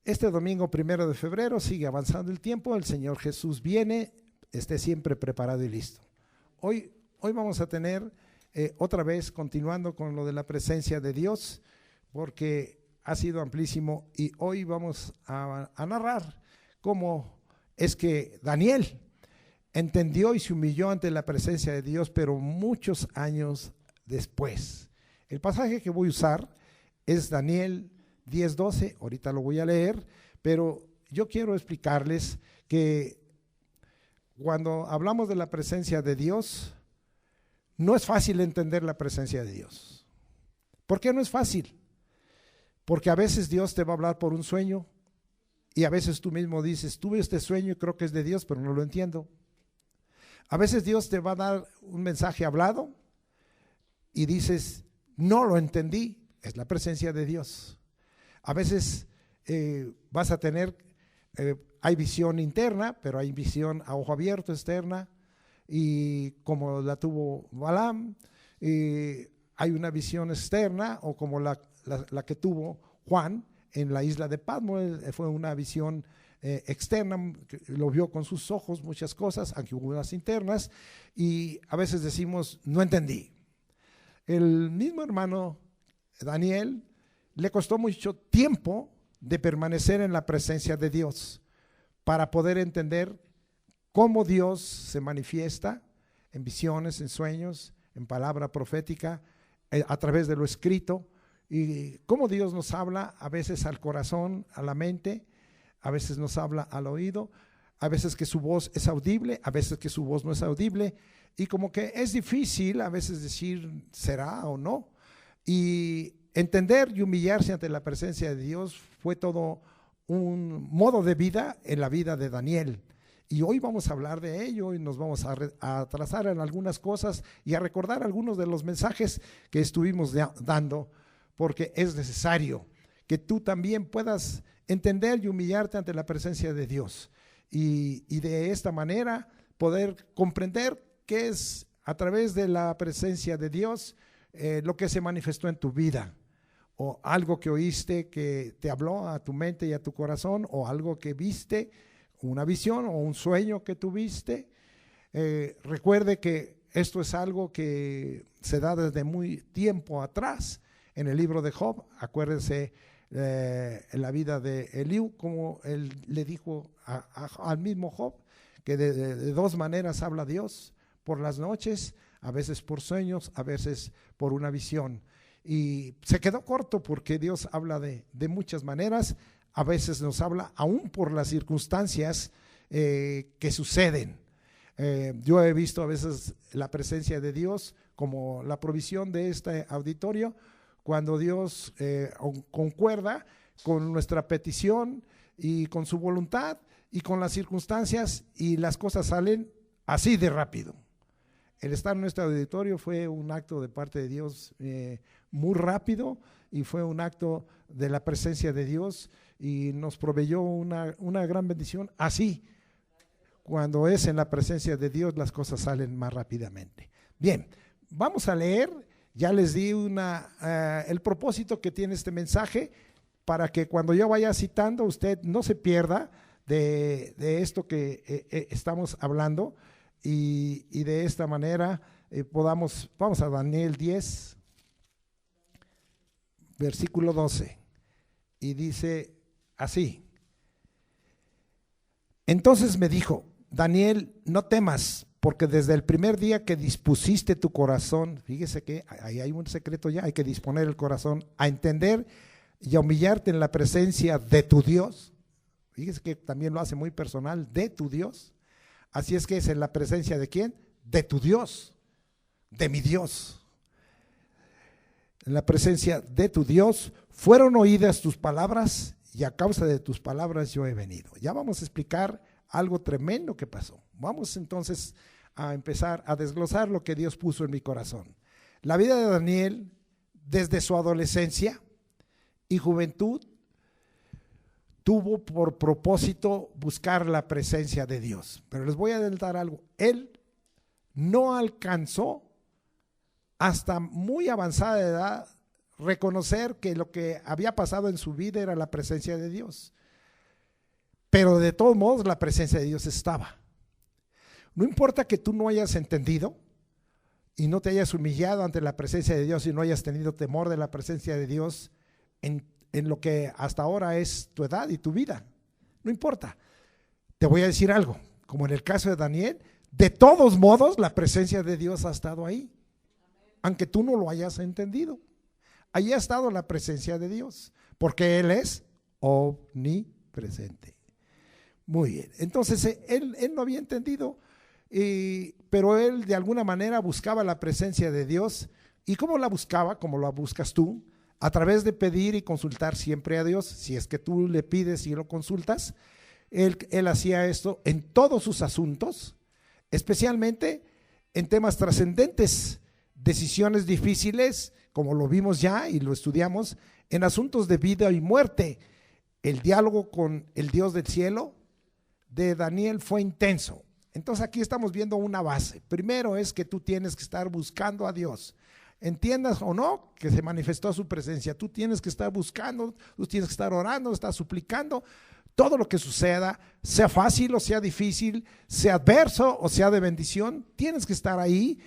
Este domingo 1 de febrero sigue avanzando el tiempo, el Señor Jesús viene, esté siempre preparado y listo. Hoy vamos a tener otra vez continuando con lo de la presencia de Dios, porque ha sido amplísimo y hoy vamos a narrar cómo es que Daniel entendió y se humilló ante la presencia de Dios, pero muchos años después. El pasaje que voy a usar es Daniel 10:12, ahorita lo voy a leer, pero yo quiero explicarles que cuando hablamos de la presencia de Dios, no es fácil entender la presencia de Dios. ¿Por qué no es fácil? Porque a veces Dios te va a hablar por un sueño y a veces tú mismo dices, tuve este sueño y creo que es de Dios, pero no lo entiendo. A veces Dios te va a dar un mensaje hablado y dices, no lo entendí, es la presencia de Dios. A veces vas a tener, hay visión interna, pero hay visión a ojo abierto externa, y como la tuvo Balaam, hay una visión externa, o como la que tuvo Juan en la isla de Patmos, fue una visión externa, lo vio con sus ojos muchas cosas, aunque hubo unas internas, y a veces decimos, no entendí. El mismo hermano Daniel le costó mucho tiempo de permanecer en la presencia de Dios para poder entender cómo Dios se manifiesta en visiones, en sueños, en palabra profética, a través de lo escrito, y cómo Dios nos habla a veces al corazón, a la mente, a veces nos habla al oído, a veces que su voz es audible, a veces que su voz no es audible, y como que es difícil a veces decir será o no, y entender y humillarse ante la presencia de Dios fue todo un modo de vida en la vida de Daniel. Y hoy vamos a hablar de ello y nos vamos a trazar en algunas cosas y a recordar algunos de los mensajes que estuvimos dando, porque es necesario que tú también puedas entender y humillarte ante la presencia de Dios. Y de esta manera poder comprender qué es a través de la presencia de Dios lo que se manifestó en tu vida, o algo que oíste que te habló a tu mente y a tu corazón, o algo que viste, una visión o un sueño que tuviste. Recuerde que esto es algo que se da desde muy tiempo atrás. En el libro de Job, acuérdense en la vida de Eliú, como él le dijo al mismo Job, que de dos maneras habla Dios, por las noches, a veces por sueños, a veces por una visión. Y se quedó corto porque Dios habla de muchas maneras, a veces nos habla aún por las circunstancias que suceden. Yo he visto a veces la presencia de Dios como la provisión de este auditorio, cuando Dios concuerda con nuestra petición y con su voluntad y con las circunstancias, y las cosas salen así de rápido. El estar en nuestro auditorio fue un acto de parte de Dios muy rápido, y fue un acto de la presencia de Dios, y nos proveyó una gran bendición. Así, cuando es en la presencia de Dios, las cosas salen más rápidamente. Bien, vamos a leer. Ya les di el propósito que tiene este mensaje, para que cuando yo vaya citando usted no se pierda de esto que estamos hablando, y de esta manera vamos a Daniel 10, versículo 12, y dice así: entonces me dijo, Daniel, no temas, porque desde el primer día que dispusiste tu corazón, fíjese que ahí hay un secreto ya, hay que disponer el corazón a entender y a humillarte en la presencia de tu Dios. Fíjese que también lo hace muy personal, de tu Dios. Así es que es en la presencia de ¿quién? De tu Dios, de mi Dios. En la presencia de tu Dios fueron oídas tus palabras, y a causa de tus palabras yo he venido. Ya vamos a explicar algo tremendo que pasó. Vamos entonces a empezar a desglosar lo que Dios puso en mi corazón. La vida de Daniel, desde su adolescencia y juventud, tuvo por propósito buscar la presencia de Dios. Pero les voy a adelantar algo: él no alcanzó hasta muy avanzada edad reconocer que lo que había pasado en su vida era la presencia de Dios. pero de todos modos la presencia de Dios estaba. No importa que tú no hayas entendido y no te hayas humillado ante la presencia de Dios y no hayas tenido temor de la presencia de Dios en lo que hasta ahora es tu edad y tu vida. No importa. Te voy a decir algo, como en el caso de Daniel, de todos modos la presencia de Dios ha estado ahí, aunque tú no lo hayas entendido. Ahí ha estado la presencia de Dios, porque Él es omnipresente. Muy bien, entonces él no había entendido, pero él de alguna manera buscaba la presencia de Dios. ¿Y cómo la buscaba? Como la buscas tú, a través de pedir y consultar siempre a Dios. Si es que tú le pides y lo consultas, él hacía esto en todos sus asuntos, especialmente en temas trascendentes, decisiones difíciles, como lo vimos ya y lo estudiamos, en asuntos de vida y muerte. El diálogo con el Dios del cielo de Daniel fue intenso. Entonces aquí estamos viendo una base. Primero es que tú tienes que estar buscando a Dios. Entiendas o no que se manifestó su presencia, tú tienes que estar buscando, tú tienes que estar orando, estar suplicando. Todo lo que suceda, sea fácil o sea difícil, sea adverso o sea de bendición, tienes que estar ahí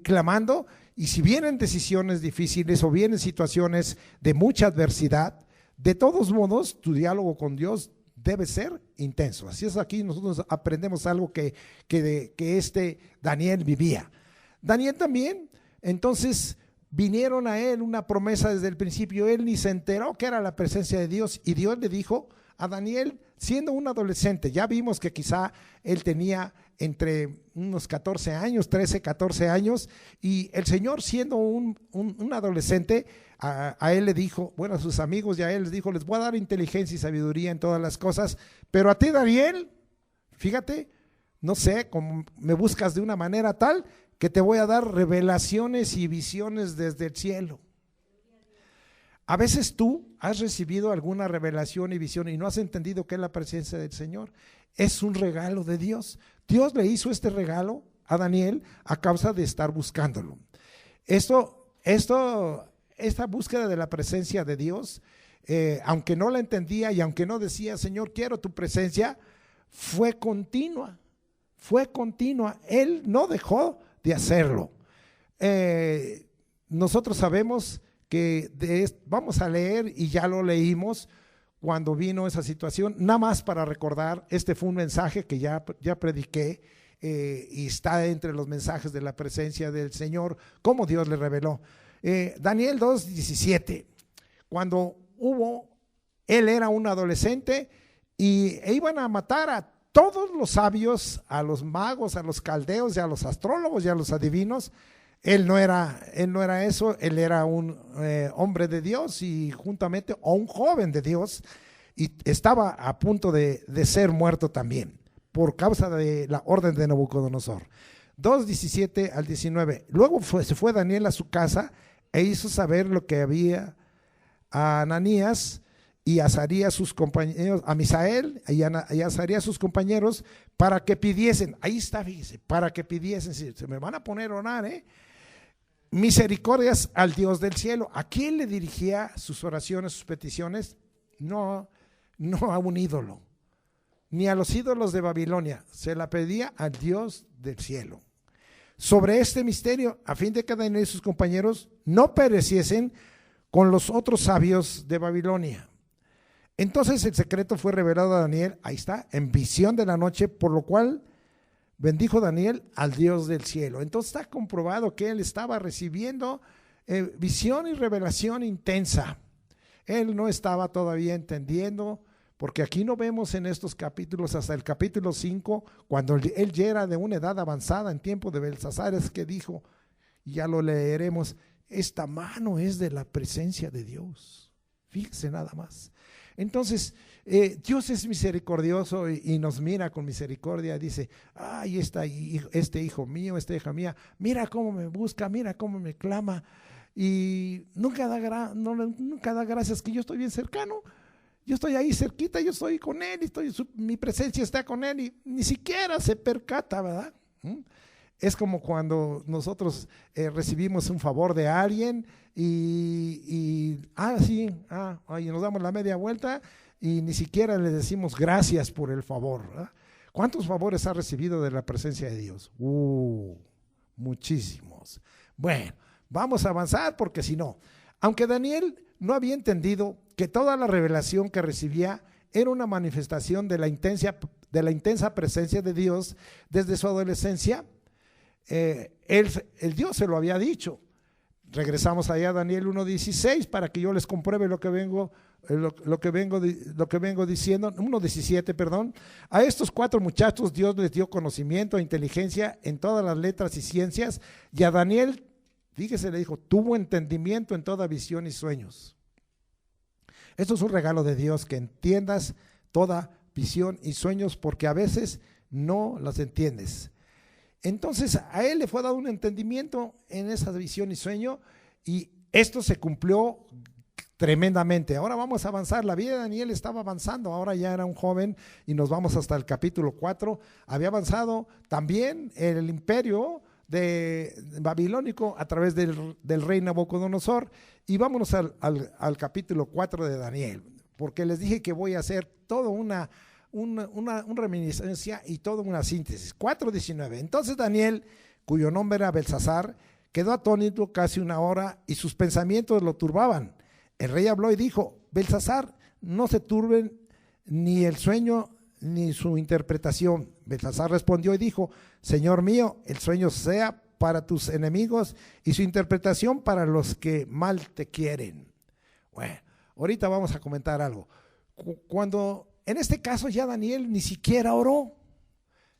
clamando. Y si vienen decisiones difíciles o vienen situaciones de mucha adversidad, de todos modos tu diálogo con Dios debe ser intenso. Así es, aquí nosotros aprendemos algo que este Daniel vivía. Daniel también, entonces vinieron a él una promesa desde el principio. Él ni se enteró que era la presencia de Dios, y Dios le dijo a Daniel, siendo un adolescente, ya vimos que quizá él tenía entre unos 14 años, 13, 14 años, y el Señor siendo un adolescente, a él le dijo, bueno, a sus amigos y a él les dijo, les voy a dar inteligencia y sabiduría en todas las cosas, pero a ti, Daniel, fíjate, no sé, como me buscas de una manera tal que te voy a dar revelaciones y visiones desde el cielo. A veces tú has recibido alguna revelación y visión y no has entendido qué es la presencia del Señor. Es un regalo de Dios. Dios le hizo este regalo a Daniel a causa de estar buscándolo. Esta búsqueda de la presencia de Dios, aunque no la entendía y aunque no decía, Señor, quiero tu presencia, fue continua. Él no dejó de hacerlo. Nosotros sabemos que vamos a leer, y ya lo leímos cuando vino esa situación, nada más para recordar, este fue un mensaje que ya prediqué, y está entre los mensajes de la presencia del Señor, como Dios le reveló. Daniel 2:17, cuando él era un adolescente e iban a matar a todos los sabios, a los magos, a los caldeos y a los astrólogos y a los adivinos. Él no era eso, él era un hombre de Dios y juntamente, o un joven de Dios, y estaba a punto de ser muerto también por causa de la orden de Nabucodonosor. 2:17 al 19. Luego se fue Daniel a su casa e hizo saber lo que había a Ananías y a Azarías sus compañeros, a Misael y a Azarías sus compañeros, para que pidiesen. Ahí está, fíjese, para que pidiesen. Se me van a poner a orar, misericordias al Dios del cielo. ¿A quién le dirigía sus oraciones, sus peticiones? No a un ídolo, ni a los ídolos de Babilonia. Se la pedía al Dios del cielo. Sobre este misterio, a fin de que Daniel y sus compañeros no pereciesen con los otros sabios de Babilonia. Entonces el secreto fue revelado a Daniel, ahí está, en visión de la noche, por lo cual bendijo Daniel al Dios del cielo. Entonces está comprobado que él estaba recibiendo visión y revelación intensa. Él no estaba todavía entendiendo, porque aquí no vemos en estos capítulos, hasta el capítulo 5, cuando él ya era de una edad avanzada en tiempo de Belsasar, es que dijo, y ya lo leeremos, esta mano es de la presencia de Dios. Fíjese nada más. Entonces, Dios es misericordioso y nos mira con misericordia. Dice, ay, este hijo mío, esta hija mía, mira cómo me busca, mira cómo me clama. Y nunca da gracias que yo estoy bien cercano. Yo estoy ahí cerquita, yo estoy con él, mi presencia está con él y ni siquiera se percata, ¿verdad? Es como cuando nosotros recibimos un favor de alguien y nos damos la media vuelta y ni siquiera le decimos gracias por el favor, ¿verdad? ¿Cuántos favores ha recibido de la presencia de Dios? Muchísimos. Bueno, vamos a avanzar porque si no, aunque Daniel no había entendido que toda la revelación que recibía era una manifestación de la intensa presencia de Dios desde su adolescencia, el Dios se lo había dicho. Regresamos allá a Daniel 1:16 para que yo les compruebe lo que vengo diciendo. 1:17, perdón. A estos 4 muchachos Dios les dio conocimiento e inteligencia en todas las letras y ciencias, y a Daniel, fíjese, le dijo, tuvo entendimiento en toda visión y sueños. Esto es un regalo de Dios, que entiendas toda visión y sueños, porque a veces no las entiendes. Entonces a él le fue dado un entendimiento en esa visión y sueño, y esto se cumplió tremendamente. Ahora vamos a avanzar. La vida de Daniel estaba avanzando, ahora ya era un joven y nos vamos hasta el capítulo 4. Había avanzado también el imperio babilónico a través del rey Nabucodonosor, y vámonos al capítulo 4 de Daniel, porque les dije que voy a hacer toda una reminiscencia y toda una síntesis. 4:19. Entonces Daniel, cuyo nombre era Belsasar, quedó atónito casi una hora y sus pensamientos lo turbaban. El rey habló y dijo: Belsasar, no se turben ni el sueño ni su interpretación. Belsasar respondió y dijo: Señor mío, el sueño sea para tus enemigos y su interpretación para los que mal te quieren. Bueno, ahorita vamos a comentar algo. Cuando en este caso ya Daniel ni siquiera oró.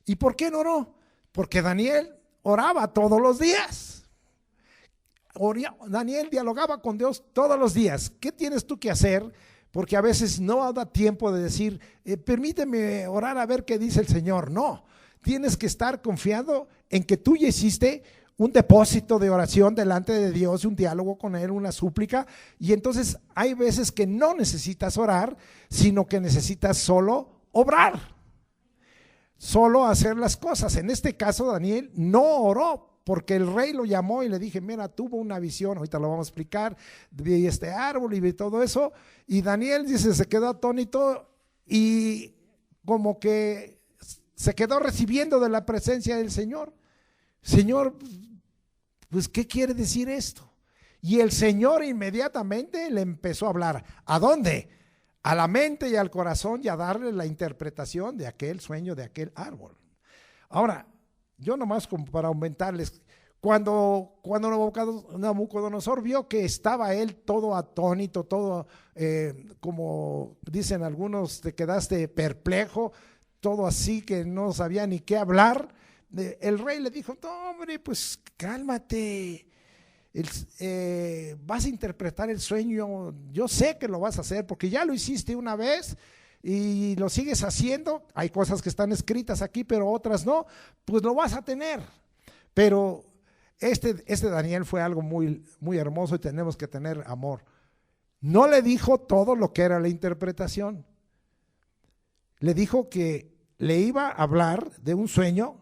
¿Y por qué no oró? Porque Daniel oraba todos los días. Daniel dialogaba con Dios todos los días. ¿Qué tienes tú que hacer? Porque a veces no da tiempo de decir, permíteme orar a ver qué dice el Señor. No, tienes que estar confiado en que tú ya hiciste un depósito de oración delante de Dios, un diálogo con Él, una súplica, y entonces hay veces que no necesitas orar, sino que necesitas solo obrar, solo hacer las cosas. En este caso Daniel no oró, porque el rey lo llamó y le dije, mira, tuvo una visión, ahorita lo vamos a explicar, vi este árbol y vi todo eso, y Daniel dice, se quedó atónito y como que se quedó recibiendo de la presencia del Señor. Señor, pues ¿qué quiere decir esto? Y el Señor inmediatamente le empezó a hablar. ¿A dónde? A la mente y al corazón, y a darle la interpretación de aquel sueño, de aquel árbol. Ahora, yo nomás como para aumentarles, cuando Nabucodonosor vio que estaba él todo atónito, todo como dicen algunos, te quedaste perplejo, todo así que no sabía ni qué hablar, el rey le dijo, no hombre, pues cálmate, vas a interpretar el sueño, yo sé que lo vas a hacer porque ya lo hiciste una vez y lo sigues haciendo. Hay cosas que están escritas aquí pero otras no, pues lo vas a tener. Pero este Daniel fue algo muy, muy hermoso, y tenemos que tener amor. No le dijo todo lo que era la interpretación, le dijo que le iba a hablar de un sueño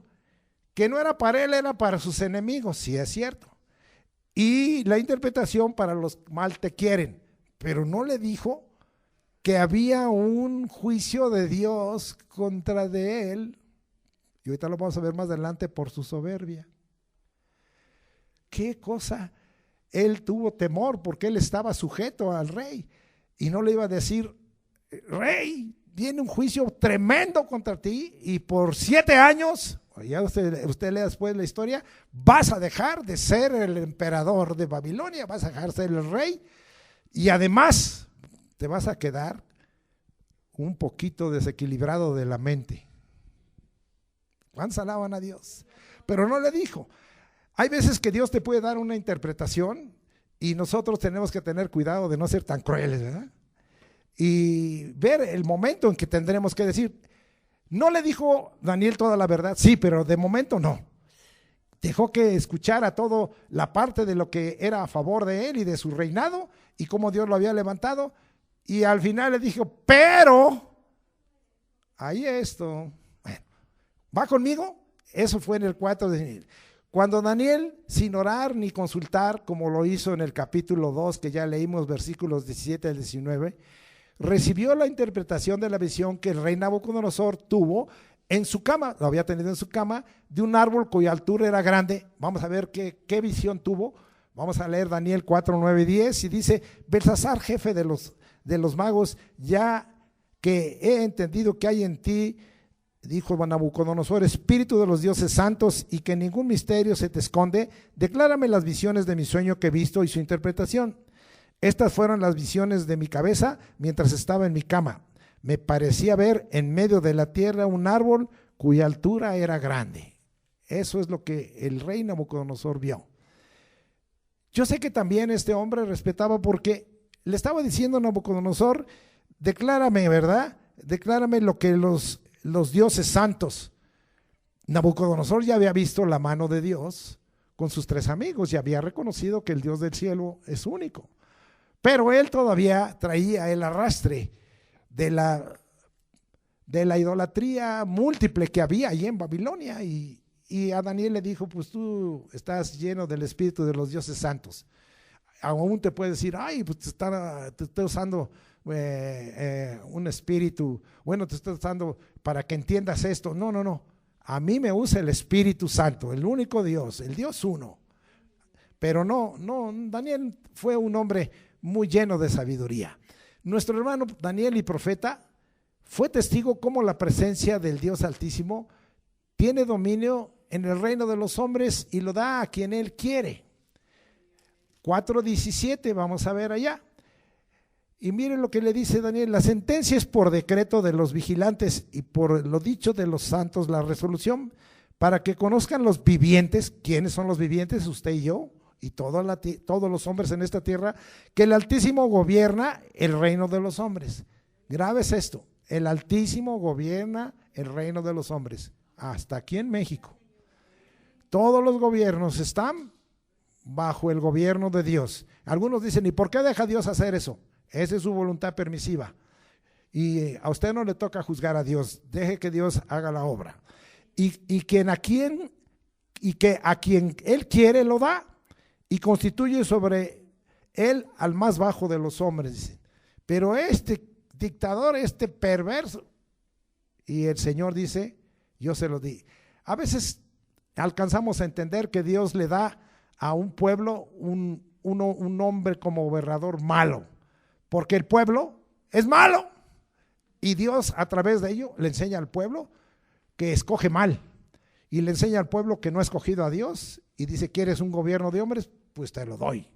que no era para él, era para sus enemigos, sí es cierto, y la interpretación para los mal te quieren, pero no le dijo que había un juicio de Dios contra de él, y ahorita lo vamos a ver más adelante, por su soberbia. ¿Qué cosa? Él tuvo temor porque él estaba sujeto al rey, y no le iba a decir, rey, viene un juicio tremendo contra ti y por 7 años, ya usted lea después la historia, vas a dejar de ser el emperador de Babilonia, vas a dejar de ser el rey, y además te vas a quedar un poquito desequilibrado de la mente. ¿Cuántos alaban a Dios? Pero no le dijo. Hay veces que Dios te puede dar una interpretación y nosotros tenemos que tener cuidado de no ser tan crueles, ¿verdad? Y ver el momento en que tendremos que decir. No le dijo Daniel toda la verdad, sí, pero de momento no. Dejó que escuchara toda la parte de lo que era a favor de él y de su reinado y cómo Dios lo había levantado, y al final le dijo, pero ahí esto, bueno, ¿va conmigo? Eso fue en el 4 de Daniel. Cuando Daniel, sin orar ni consultar, como lo hizo en el capítulo 2, que ya leímos versículos 17 al 19, recibió la interpretación de la visión que el rey Nabucodonosor tuvo en su cama, lo había tenido en su cama, de un árbol cuya altura era grande. Vamos a ver qué visión tuvo. Vamos a leer Daniel 4, 9 y 10, y dice: Belsasar, jefe de los magos, ya que he entendido que hay en ti, dijo Nabucodonosor, espíritu de los dioses santos, y que ningún misterio se te esconde, declárame las visiones de mi sueño que he visto y su interpretación. Estas fueron las visiones de mi cabeza mientras estaba en mi cama. Me parecía ver en medio de la tierra un árbol cuya altura era grande. Eso es lo que el rey Nabucodonosor vio. Yo sé que también este hombre respetaba, porque le estaba diciendo a Nabucodonosor: declárame, ¿verdad? Declárame lo que los dioses santos. Nabucodonosor ya había visto la mano de Dios con sus 3 amigos y había reconocido que el Dios del cielo es único. Pero él todavía traía el arrastre de la idolatría múltiple que había allí en Babilonia, y a Daniel le dijo: pues tú estás lleno del espíritu de los dioses santos. Aún te puede decir: ay, pues te está usando un espíritu, bueno, te está usando para que entiendas esto. No, a mí me usa el Espíritu Santo, el único Dios, el Dios uno. Pero no, Daniel fue un hombre muy lleno de sabiduría. Nuestro hermano Daniel, y profeta, fue testigo cómo la presencia del Dios Altísimo tiene dominio en el reino de los hombres y lo da a quien él quiere. 4:17, vamos a ver allá. Y miren lo que le dice Daniel: la sentencia es por decreto de los vigilantes y por lo dicho de los santos la resolución, para que conozcan los vivientes. ¿Quiénes son los vivientes? Usted y yo y todos los hombres en esta tierra, que el Altísimo gobierna el reino de los hombres. Grave es esto: el Altísimo gobierna el reino de los hombres. Hasta aquí en México todos los gobiernos están bajo el gobierno de Dios. Algunos dicen: ¿y por qué deja Dios hacer eso? Esa es su voluntad permisiva, y a usted no le toca juzgar a Dios. Deje que Dios haga la obra, y que a quien él quiere lo da, y constituye sobre él al más bajo de los hombres, dice. Pero este dictador, este perverso, y el Señor dice: yo se lo di. A veces alcanzamos a entender que Dios le da a un pueblo un hombre como gobernador malo, porque el pueblo es malo, y Dios a través de ello le enseña al pueblo que escoge mal, y le enseña al pueblo que no ha escogido a Dios, y dice: ¿quieres un gobierno de hombres? Pues te lo doy.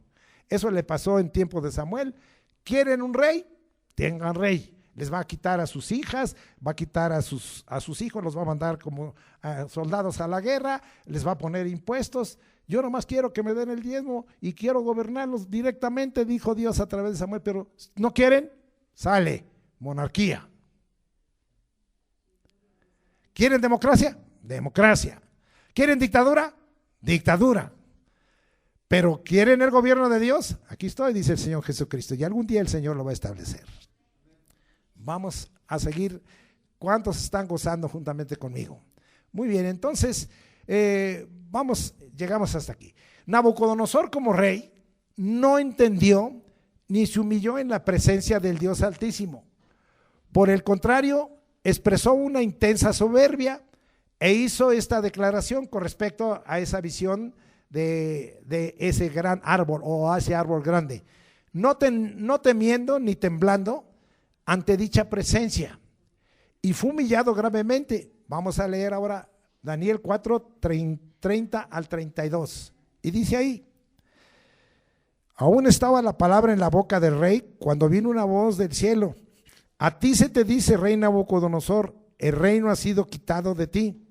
Eso le pasó en tiempos de Samuel. ¿Quieren un rey? Tengan rey. Les va a quitar a sus hijas, va a quitar a sus hijos, los va a mandar como soldados a la guerra, les va a poner impuestos. Yo nomás quiero que me den el diezmo y quiero gobernarlos directamente, dijo Dios a través de Samuel. Pero no quieren, sale monarquía. ¿Quieren democracia? Democracia. ¿Quieren dictadura? Dictadura. Pero ¿quieren el gobierno de Dios? Aquí estoy, dice el Señor Jesucristo, y algún día el Señor lo va a establecer. Vamos a seguir. ¿Cuántos están gozando juntamente conmigo? Muy bien, entonces llegamos hasta aquí. Nabucodonosor, como rey, no entendió ni se humilló en la presencia del Dios Altísimo. Por el contrario, expresó una intensa soberbia e hizo esta declaración con respecto a esa visión de ese gran árbol, o a ese árbol grande: no temiendo ni temblando ante dicha presencia, y fue humillado gravemente. Vamos a leer ahora Daniel 4, 30 al 32, y dice ahí: aún estaba la palabra en la boca del rey cuando vino una voz del cielo: a ti se te dice, rey Nabucodonosor, el reino ha sido quitado de ti,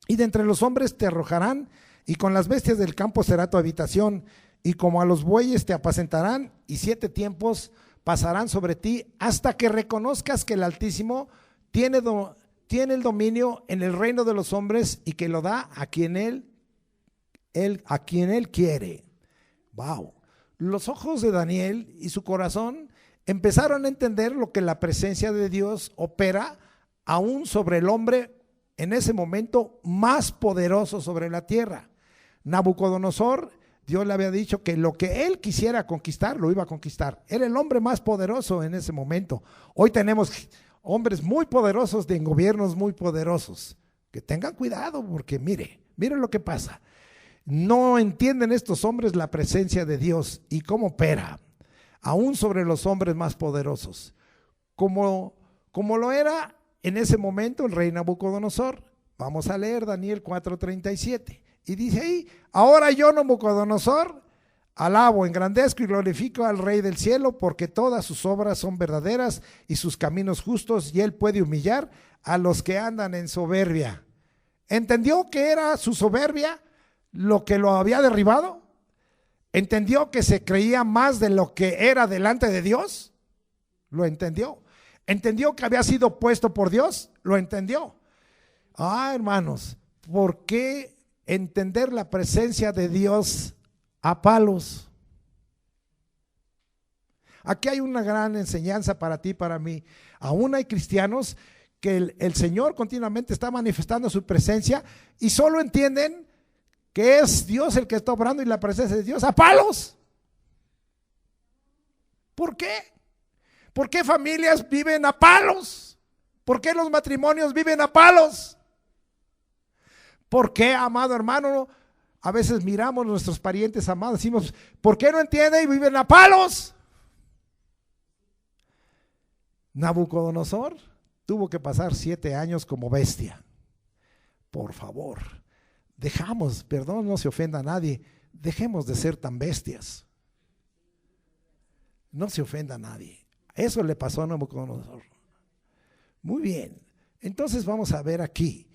y de entre los hombres te arrojarán, y con las bestias del campo será tu habitación, y como a los bueyes te apacentarán, y 7 tiempos pasarán sobre ti, hasta que reconozcas que el Altísimo tiene el dominio en el reino de los hombres, y que lo da a quien él quiere. Wow. Los ojos de Daniel y su corazón empezaron a entender lo que la presencia de Dios opera aún sobre el hombre en ese momento más poderoso sobre la tierra. Nabucodonosor Dios le había dicho que lo que él quisiera conquistar, lo iba a conquistar. Era el hombre más poderoso en ese momento. Hoy tenemos hombres muy poderosos en gobiernos muy poderosos. Que tengan cuidado porque mire lo que pasa. No entienden estos hombres la presencia de Dios y cómo opera, aún sobre los hombres más poderosos. Como lo era en ese momento el rey Nabucodonosor. Vamos a leer Daniel 4:37. Y dice ahí: ahora yo, Nabucodonosor, alabo, engrandezco y glorifico al Rey del cielo, porque todas sus obras son verdaderas y sus caminos justos, y él puede humillar a los que andan en soberbia. ¿Entendió que era su soberbia lo que lo había derribado? ¿Entendió que se creía más de lo que era delante de Dios? Lo entendió. ¿Entendió que había sido puesto por Dios? Lo entendió. Hermanos, ¿por qué entender la presencia de Dios a palos? Aquí hay una gran enseñanza para ti, para mí. Aún hay cristianos que el Señor continuamente está manifestando su presencia y solo entienden que es Dios el que está obrando y la presencia de Dios a palos. ¿Por qué? ¿Por qué familias viven a palos? ¿Por qué los matrimonios viven a palos? ¿Por qué, amado hermano? A veces miramos a nuestros parientes amados y decimos, ¿por qué no entienden y viven a palos? Nabucodonosor tuvo que pasar 7 años como bestia. Por favor, perdón, no se ofenda a nadie, dejemos de ser tan bestias. No se ofenda a nadie. Eso le pasó a Nabucodonosor. Muy bien, entonces vamos a ver aquí.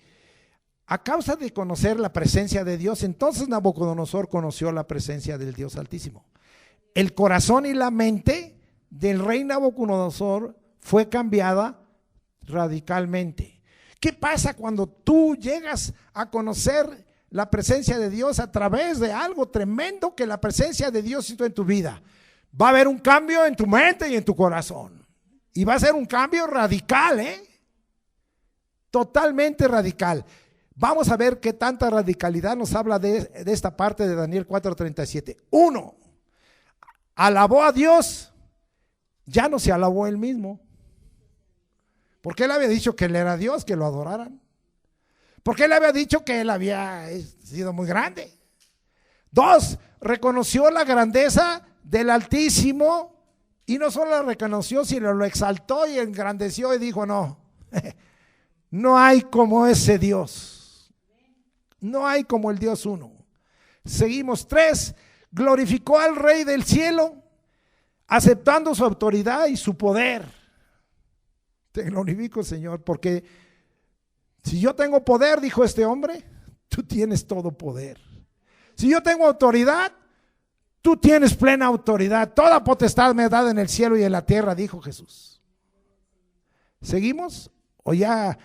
A causa de conocer la presencia de Dios, entonces Nabucodonosor conoció la presencia del Dios Altísimo. El corazón y la mente del rey Nabucodonosor fue cambiada radicalmente. ¿Qué pasa cuando tú llegas a conocer la presencia de Dios a través de algo tremendo que la presencia de Dios hizo en tu vida? Va a haber un cambio en tu mente y en tu corazón. Y va a ser un cambio radical, totalmente radical. Vamos a ver qué tanta radicalidad nos habla de esta parte de Daniel 4:37. 1. Alabó a Dios, ya no se alabó él mismo. Porque él había dicho que él era Dios, que lo adoraran. Porque él había dicho que él había sido muy grande. 2. Reconoció la grandeza del Altísimo y no solo la reconoció, sino lo exaltó y engrandeció y dijo: no, no hay como ese Dios. No hay como el Dios uno. Seguimos. 3. Glorificó al Rey del cielo, aceptando su autoridad y su poder. Te glorifico, Señor, porque si yo tengo poder, dijo este hombre, tú tienes todo poder. Si yo tengo autoridad, tú tienes plena autoridad. Toda potestad me es dada en el cielo y en la tierra, dijo Jesús. ¿Seguimos? O ya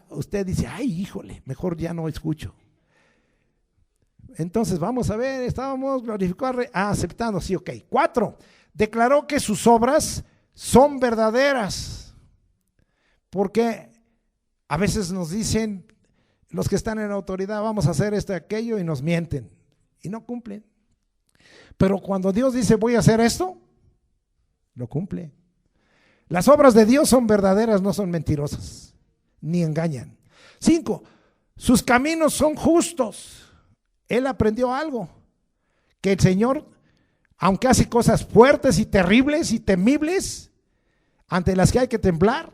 usted dice: ay, híjole, mejor ya no escucho. Entonces vamos a ver, estábamos glorificando, aceptando, sí, ok. 4. Declaró que sus obras son verdaderas. Porque a veces nos dicen los que están en autoridad: vamos a hacer esto y aquello, y nos mienten y no cumplen. Pero cuando Dios dice: voy a hacer esto, lo cumple. Las obras de Dios son verdaderas, no son mentirosas, ni engañan. 5. Sus caminos son justos. Él aprendió algo, que el Señor, aunque hace cosas fuertes y terribles y temibles, ante las que hay que temblar,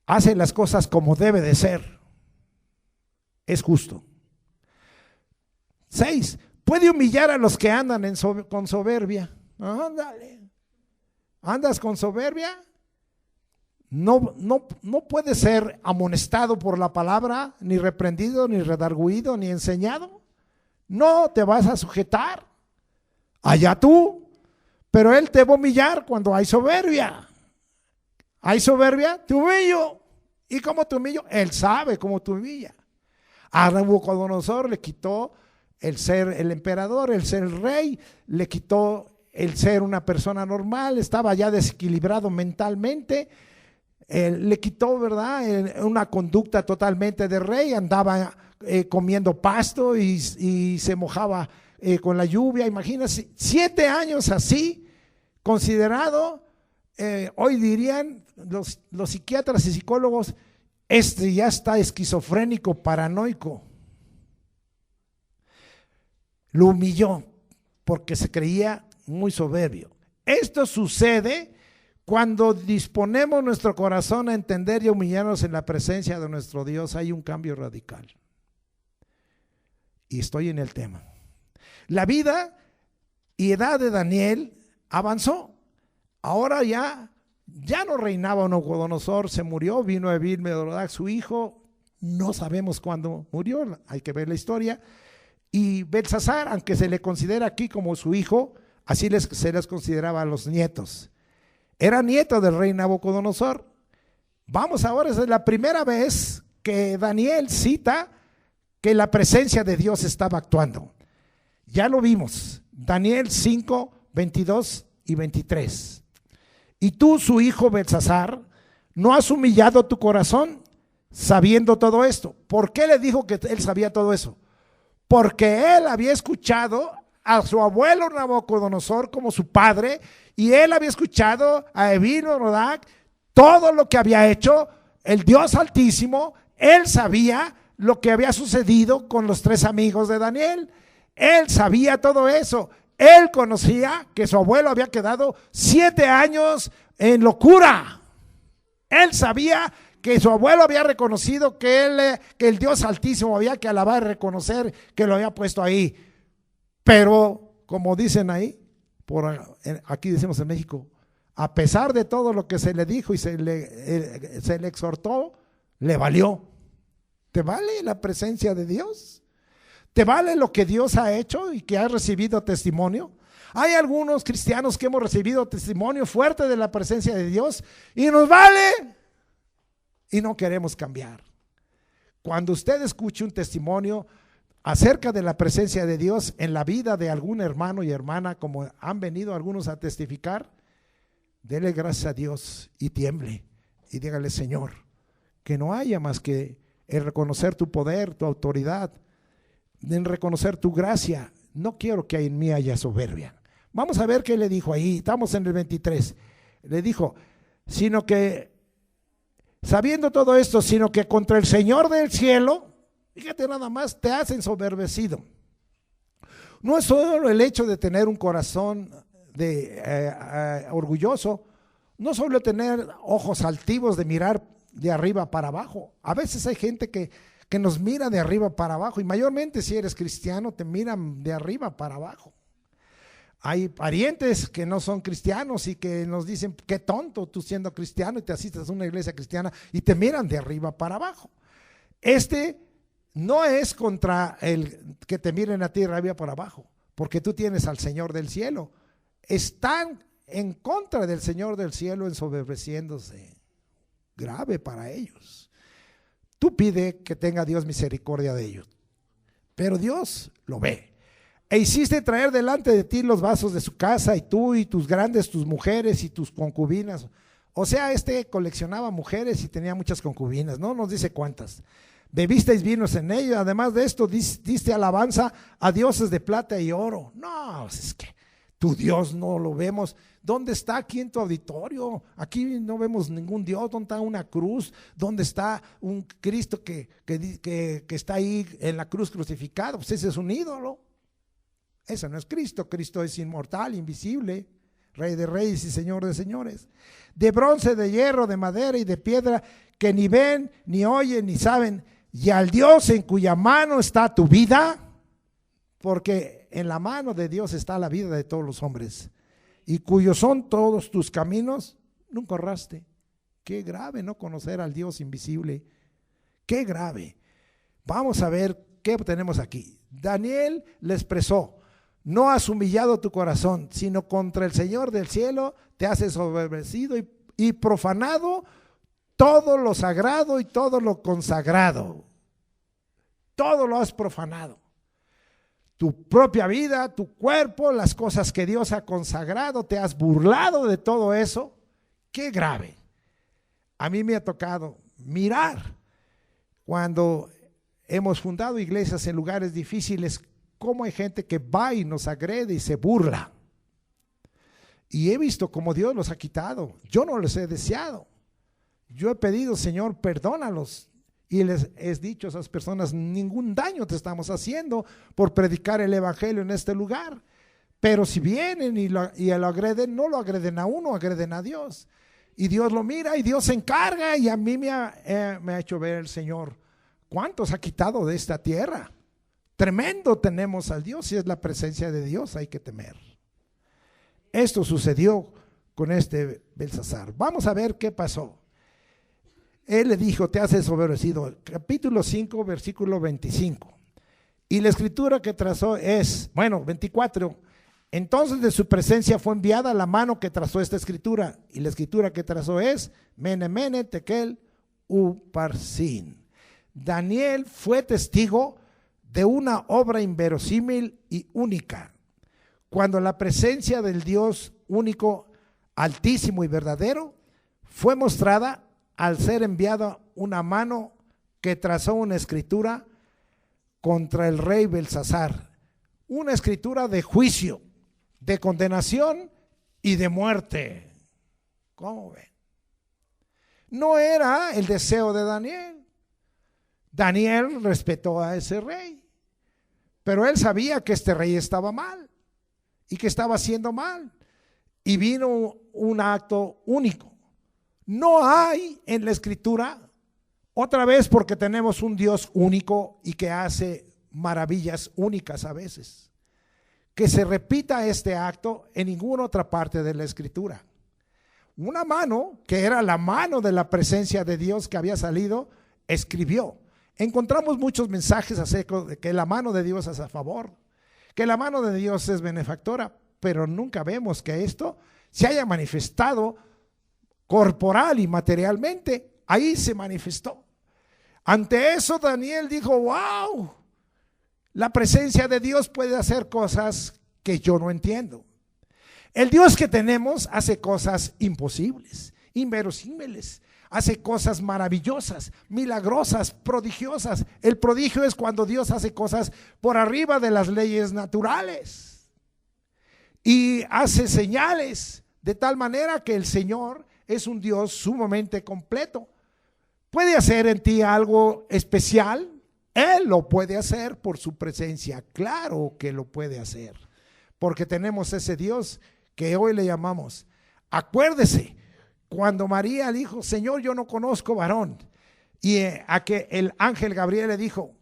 hace las cosas como debe de ser. Es justo. 6. Puede humillar a los que andan con soberbia. Ándale. ¿Andas con soberbia? No puede ser amonestado por la palabra, ni reprendido, ni redarguido, ni enseñado. No te vas a sujetar. Allá tú. Pero él te va a humillar cuando hay soberbia. ¿Hay soberbia? Te humillo. ¿Y cómo te humillo? Él sabe cómo te humilla. A Nabucodonosor le quitó el ser el emperador, el ser el rey, le quitó el ser una persona normal, estaba ya desequilibrado mentalmente, le quitó, ¿verdad?, una conducta totalmente de rey, andaba comiendo pasto y se mojaba con la lluvia. Imagínense, 7 años así, considerado, hoy dirían los psiquiatras y psicólogos, ya está esquizofrénico, paranoico. Lo humilló porque se creía muy soberbio. Esto sucede cuando disponemos nuestro corazón a entender y a humillarnos en la presencia de nuestro Dios. Hay un cambio radical. Y estoy en el tema. La vida y edad de Daniel avanzó. Ahora ya no reinaba Nabucodonosor, se murió, vino Evil-Merodach, su hijo, no sabemos cuándo murió, hay que ver la historia. Y Belsasar, aunque se le considera aquí como su hijo, así se les consideraba a los nietos. Era nieto del rey Nabucodonosor. Vamos ahora, es la primera vez que Daniel cita que la presencia de Dios estaba actuando. Ya lo vimos, Daniel 5, 22 y 23. Y tú, su hijo Belsasar, ¿no has humillado tu corazón sabiendo todo esto? ¿Por qué le dijo que él sabía todo eso? Porque él había escuchado a su abuelo Nabucodonosor como su padre, y él había escuchado a Evil-Merodach todo lo que había hecho el Dios Altísimo. Él sabía lo que había sucedido con los 3 amigos de Daniel. Él sabía todo eso. Él conocía que su abuelo había quedado 7 años en locura. Él sabía que su abuelo había reconocido que el Dios Altísimo había que alabar y reconocer que lo había puesto ahí. Pero, como dicen ahí, aquí decimos en México, a pesar de todo lo que se le dijo y se le exhortó, le valió. ¿Te vale la presencia de Dios? ¿Te vale lo que Dios ha hecho y que has recibido testimonio? Hay algunos cristianos que hemos recibido testimonio fuerte de la presencia de Dios y nos vale y no queremos cambiar. Cuando usted escuche un testimonio acerca de la presencia de Dios en la vida de algún hermano y hermana, como han venido algunos a testificar, dele gracias a Dios y tiemble y dígale: Señor, que no haya más que el reconocer tu poder, tu autoridad, en reconocer tu gracia. No quiero que en mí haya soberbia. Vamos a ver qué le dijo ahí. Estamos en el 23. Le dijo, sino que, sabiendo todo esto, sino que contra el Señor del cielo, fíjate nada más, te has ensoberbecido. No es solo el hecho de tener un corazón orgulloso, no solo tener ojos altivos de mirar de arriba para abajo. A veces hay gente que nos mira de arriba para abajo, y mayormente si eres cristiano te miran de arriba para abajo. Hay parientes que no son cristianos y que nos dicen: qué tonto tú siendo cristiano y te asistes a una iglesia cristiana, y te miran de arriba para abajo. No es contra el que te miren a ti de arriba para abajo, porque tú tienes al Señor del cielo. Están en contra del Señor del cielo, ensoberbeciéndose. Grave para ellos. Tú pide que tenga Dios misericordia de ellos, pero Dios lo ve. E hiciste traer delante de ti los vasos de su casa, y tú y tus grandes, tus mujeres y tus concubinas. O sea, coleccionaba mujeres y tenía muchas concubinas, no nos dice cuántas. Bebisteis vinos en ellos, además de esto diste alabanza a dioses de plata y oro. No, es que tu Dios no lo vemos. ¿Dónde está aquí en tu auditorio? Aquí no vemos ningún Dios. ¿Dónde está una cruz? ¿Dónde está un Cristo que está ahí en la cruz crucificado? Pues ese es un ídolo. Ese no es Cristo. Cristo es inmortal, invisible, Rey de reyes y Señor de señores. De bronce, de hierro, de madera y de piedra, que ni ven, ni oyen, ni saben. Y al Dios en cuya mano está tu vida, porque en la mano de Dios está la vida de todos los hombres, y cuyos son todos tus caminos, nunca erraste. Qué grave no conocer al Dios invisible. Qué grave. Vamos a ver qué tenemos aquí. Daniel le expresó: no has humillado tu corazón, sino contra el Señor del cielo te has ensoberbecido y profanado todo lo sagrado y todo lo consagrado. Todo lo has profanado. Tu propia vida, tu cuerpo, las cosas que Dios ha consagrado, te has burlado de todo eso. Qué grave. A mí me ha tocado mirar cuando hemos fundado iglesias en lugares difíciles, cómo hay gente que va y nos agrede y se burla. Y he visto cómo Dios los ha quitado. Yo no les he deseado. Yo he pedido, Señor, perdónalos. Y les he dicho a esas personas, ningún daño te estamos haciendo por predicar el evangelio en este lugar. Pero si vienen y lo agreden, no lo agreden a uno, agreden a Dios. Y Dios lo mira y Dios se encarga. Y a mí me ha hecho ver el Señor cuántos ha quitado de esta tierra. Tremendo tenemos al Dios, y es la presencia de Dios, hay que temer. Esto sucedió con este Belsasar. Vamos a ver qué pasó. Él le dijo, te has desobedecido. Capítulo 5, versículo 25. Y la escritura que trazó es, 24. Entonces de su presencia fue enviada la mano que trazó esta escritura. Y la escritura que trazó es, Mene, Mene, Tekel, Uparsin. Daniel fue testigo de una obra inverosímil y única. Cuando la presencia del Dios único, altísimo y verdadero, fue mostrada al ser enviada una mano que trazó una escritura contra el rey Belsasar, una escritura de juicio, de condenación y de muerte. ¿Cómo ven? No era el deseo de Daniel. Daniel respetó a ese rey, pero él sabía que este rey estaba mal y que estaba haciendo mal, y vino un acto único. No hay en la escritura, otra vez porque tenemos un Dios único y que hace maravillas únicas a veces, que se repita este acto en ninguna otra parte de la escritura. Una mano, que era la mano de la presencia de Dios que había salido, escribió. Encontramos muchos mensajes acerca de que la mano de Dios es a favor, que la mano de Dios es benefactora, pero nunca vemos que esto se haya manifestado corporal y materialmente. Ahí se manifestó. Ante eso Daniel dijo, wow, la presencia de Dios puede hacer cosas que yo no entiendo. El Dios que tenemos hace cosas imposibles, inverosímiles, hace cosas maravillosas, milagrosas, prodigiosas. El prodigio es cuando Dios hace cosas por arriba de las leyes naturales y hace señales de tal manera que el Señor es un Dios sumamente completo. ¿Puede hacer en ti algo especial? Él lo puede hacer por su presencia. Claro que lo puede hacer, porque tenemos ese Dios que hoy le llamamos. Acuérdese, cuando María le dijo, Señor, yo no conozco varón, y a que el ángel Gabriel le dijo,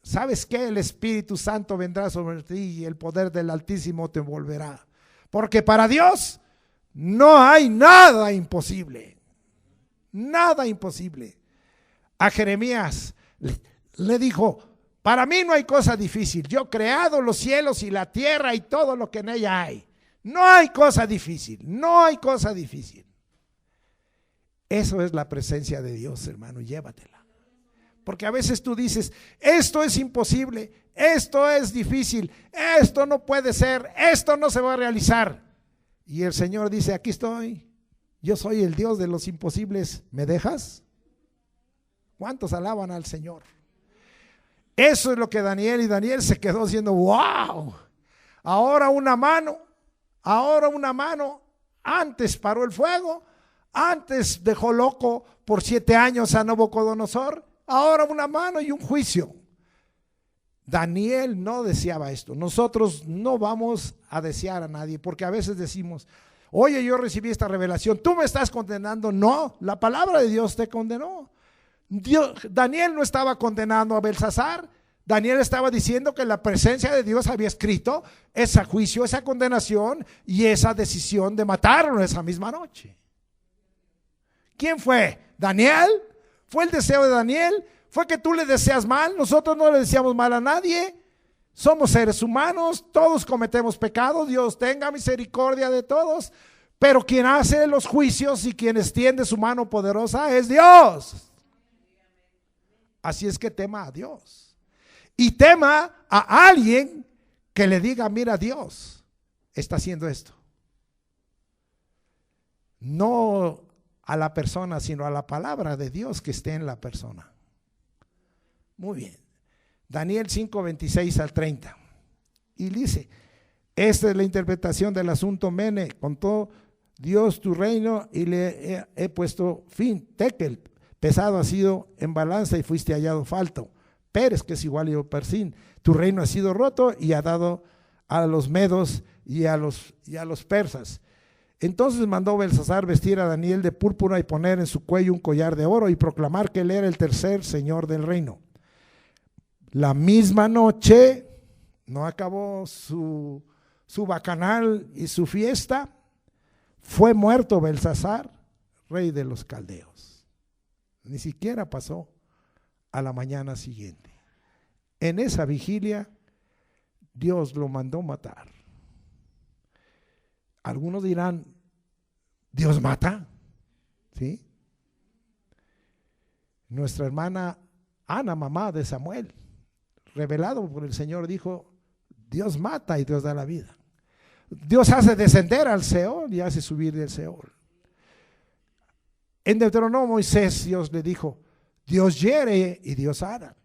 ¿sabes qué? El Espíritu Santo vendrá sobre ti y el poder del Altísimo te envolverá. Porque para Dios no hay nada imposible. Nada imposible. A Jeremías le dijo, para mí no hay cosa difícil. Yo he creado los cielos y la tierra y todo lo que en ella hay. No hay cosa difícil. No hay cosa difícil. Eso es la presencia de Dios, hermano, llévatela. Porque a veces tú dices, esto es imposible, esto es difícil, esto no puede ser, esto no se va a realizar. Y el Señor dice, aquí estoy, yo soy el Dios de los imposibles, ¿me dejas? ¿Cuántos alaban al Señor? Eso es lo que Daniel se quedó diciendo, wow, ahora una mano, antes paró el fuego, antes dejó loco por 7 años a Nabucodonosor, ahora una mano y un juicio. Daniel no deseaba esto. Nosotros no vamos a desear a nadie, porque a veces decimos, oye, yo recibí esta revelación, tú me estás condenando. No, la palabra de Dios te condenó. Daniel no estaba condenando a Belsasar. Daniel estaba diciendo que la presencia de Dios había escrito ese juicio, esa condenación y esa decisión de matarlo esa misma noche. ¿Quién fue? ¿Daniel? ¿Fue el deseo de Daniel? ¿Fue que tú le deseas mal? Nosotros no le deseamos mal a nadie. Somos seres humanos, todos cometemos pecados. Dios tenga misericordia de todos. Pero quien hace los juicios y quien extiende su mano poderosa es Dios. Así es que tema a Dios. Y tema a alguien que le diga, mira, Dios está haciendo esto. No a la persona, sino a la palabra de Dios que esté en la persona. Muy bien. Daniel 5, 26 al 30. Y dice, esta es la interpretación del asunto Mene, contó Dios tu reino y le he puesto fin. Tekel, pesado ha sido en balanza y fuiste hallado falto. Pérez, que es igual a Persín, tu reino ha sido roto y ha dado a los medos y a los persas. Entonces mandó Belsasar vestir a Daniel de púrpura y poner en su cuello un collar de oro y proclamar que él era el tercer señor del reino. La misma noche, no acabó su bacanal y su fiesta, fue muerto Belsasar, rey de los caldeos. Ni siquiera pasó a la mañana siguiente. En esa vigilia, Dios lo mandó matar. Algunos dirán, ¿Dios mata? ¿Sí? Nuestra hermana Ana, mamá de Samuel, revelado por el Señor, dijo, Dios mata y Dios da la vida. Dios hace descender al Seol y hace subir del Seol. En Deuteronomio Moisés, Dios le dijo, Dios hiere y Dios sana.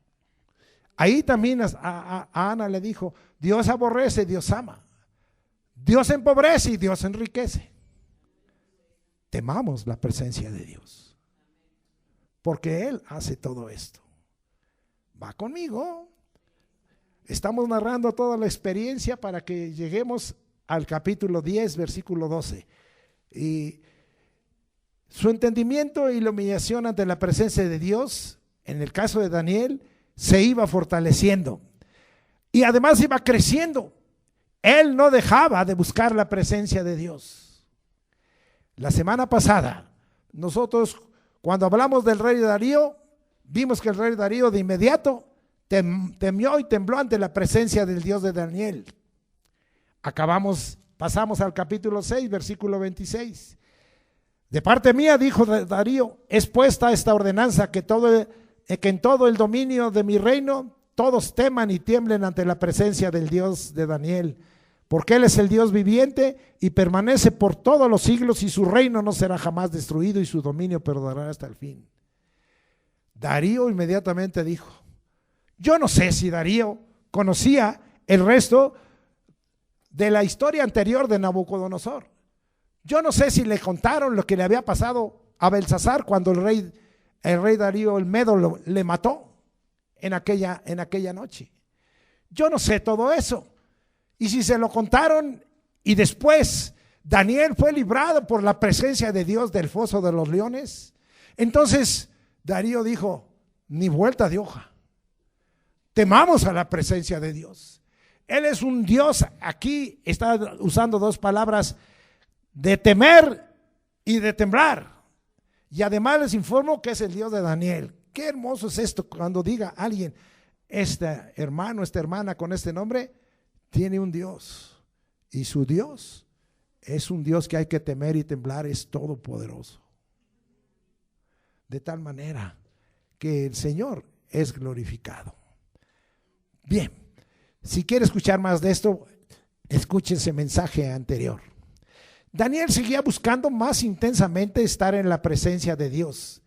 Ahí también a Ana le dijo, Dios aborrece, Dios ama. Dios empobrece y Dios enriquece. Temamos la presencia de Dios, porque Él hace todo esto. Va conmigo. Estamos narrando toda la experiencia para que lleguemos al capítulo 10, versículo 12. Y su entendimiento y la humillación ante la presencia de Dios, en el caso de Daniel, se iba fortaleciendo. Y además iba creciendo. Él no dejaba de buscar la presencia de Dios. La semana pasada, nosotros cuando hablamos del rey Darío, vimos que el rey Darío de inmediato temió y tembló ante la presencia del Dios de Daniel. Pasamos al capítulo 6, versículo 26. De parte mía, dijo Darío, es puesta esta ordenanza que en todo el dominio de mi reino todos teman y tiemblen ante la presencia del Dios de Daniel, porque Él es el Dios viviente y permanece por todos los siglos y su reino no será jamás destruido y su dominio perdurará hasta el fin. Darío inmediatamente dijo, yo no sé si Darío conocía el resto de la historia anterior de Nabucodonosor. Yo no sé si le contaron lo que le había pasado a Belsasar cuando el rey Darío el Medo le mató en aquella noche. Yo no sé todo eso. Y si se lo contaron y después Daniel fue librado por la presencia de Dios del foso de los leones, entonces Darío dijo, ni vuelta de hoja. Temamos a la presencia de Dios. Él es un Dios, aquí está usando dos palabras, de temer y de temblar. Y además les informo que es el Dios de Daniel. Qué hermoso es esto cuando diga alguien, este hermano, esta hermana con este nombre, tiene un Dios. Y su Dios es un Dios que hay que temer y temblar, es todopoderoso. De tal manera que el Señor es glorificado. Bien, si quiere escuchar más de esto, escuche ese mensaje anterior. Daniel seguía buscando más intensamente estar en la presencia de Dios.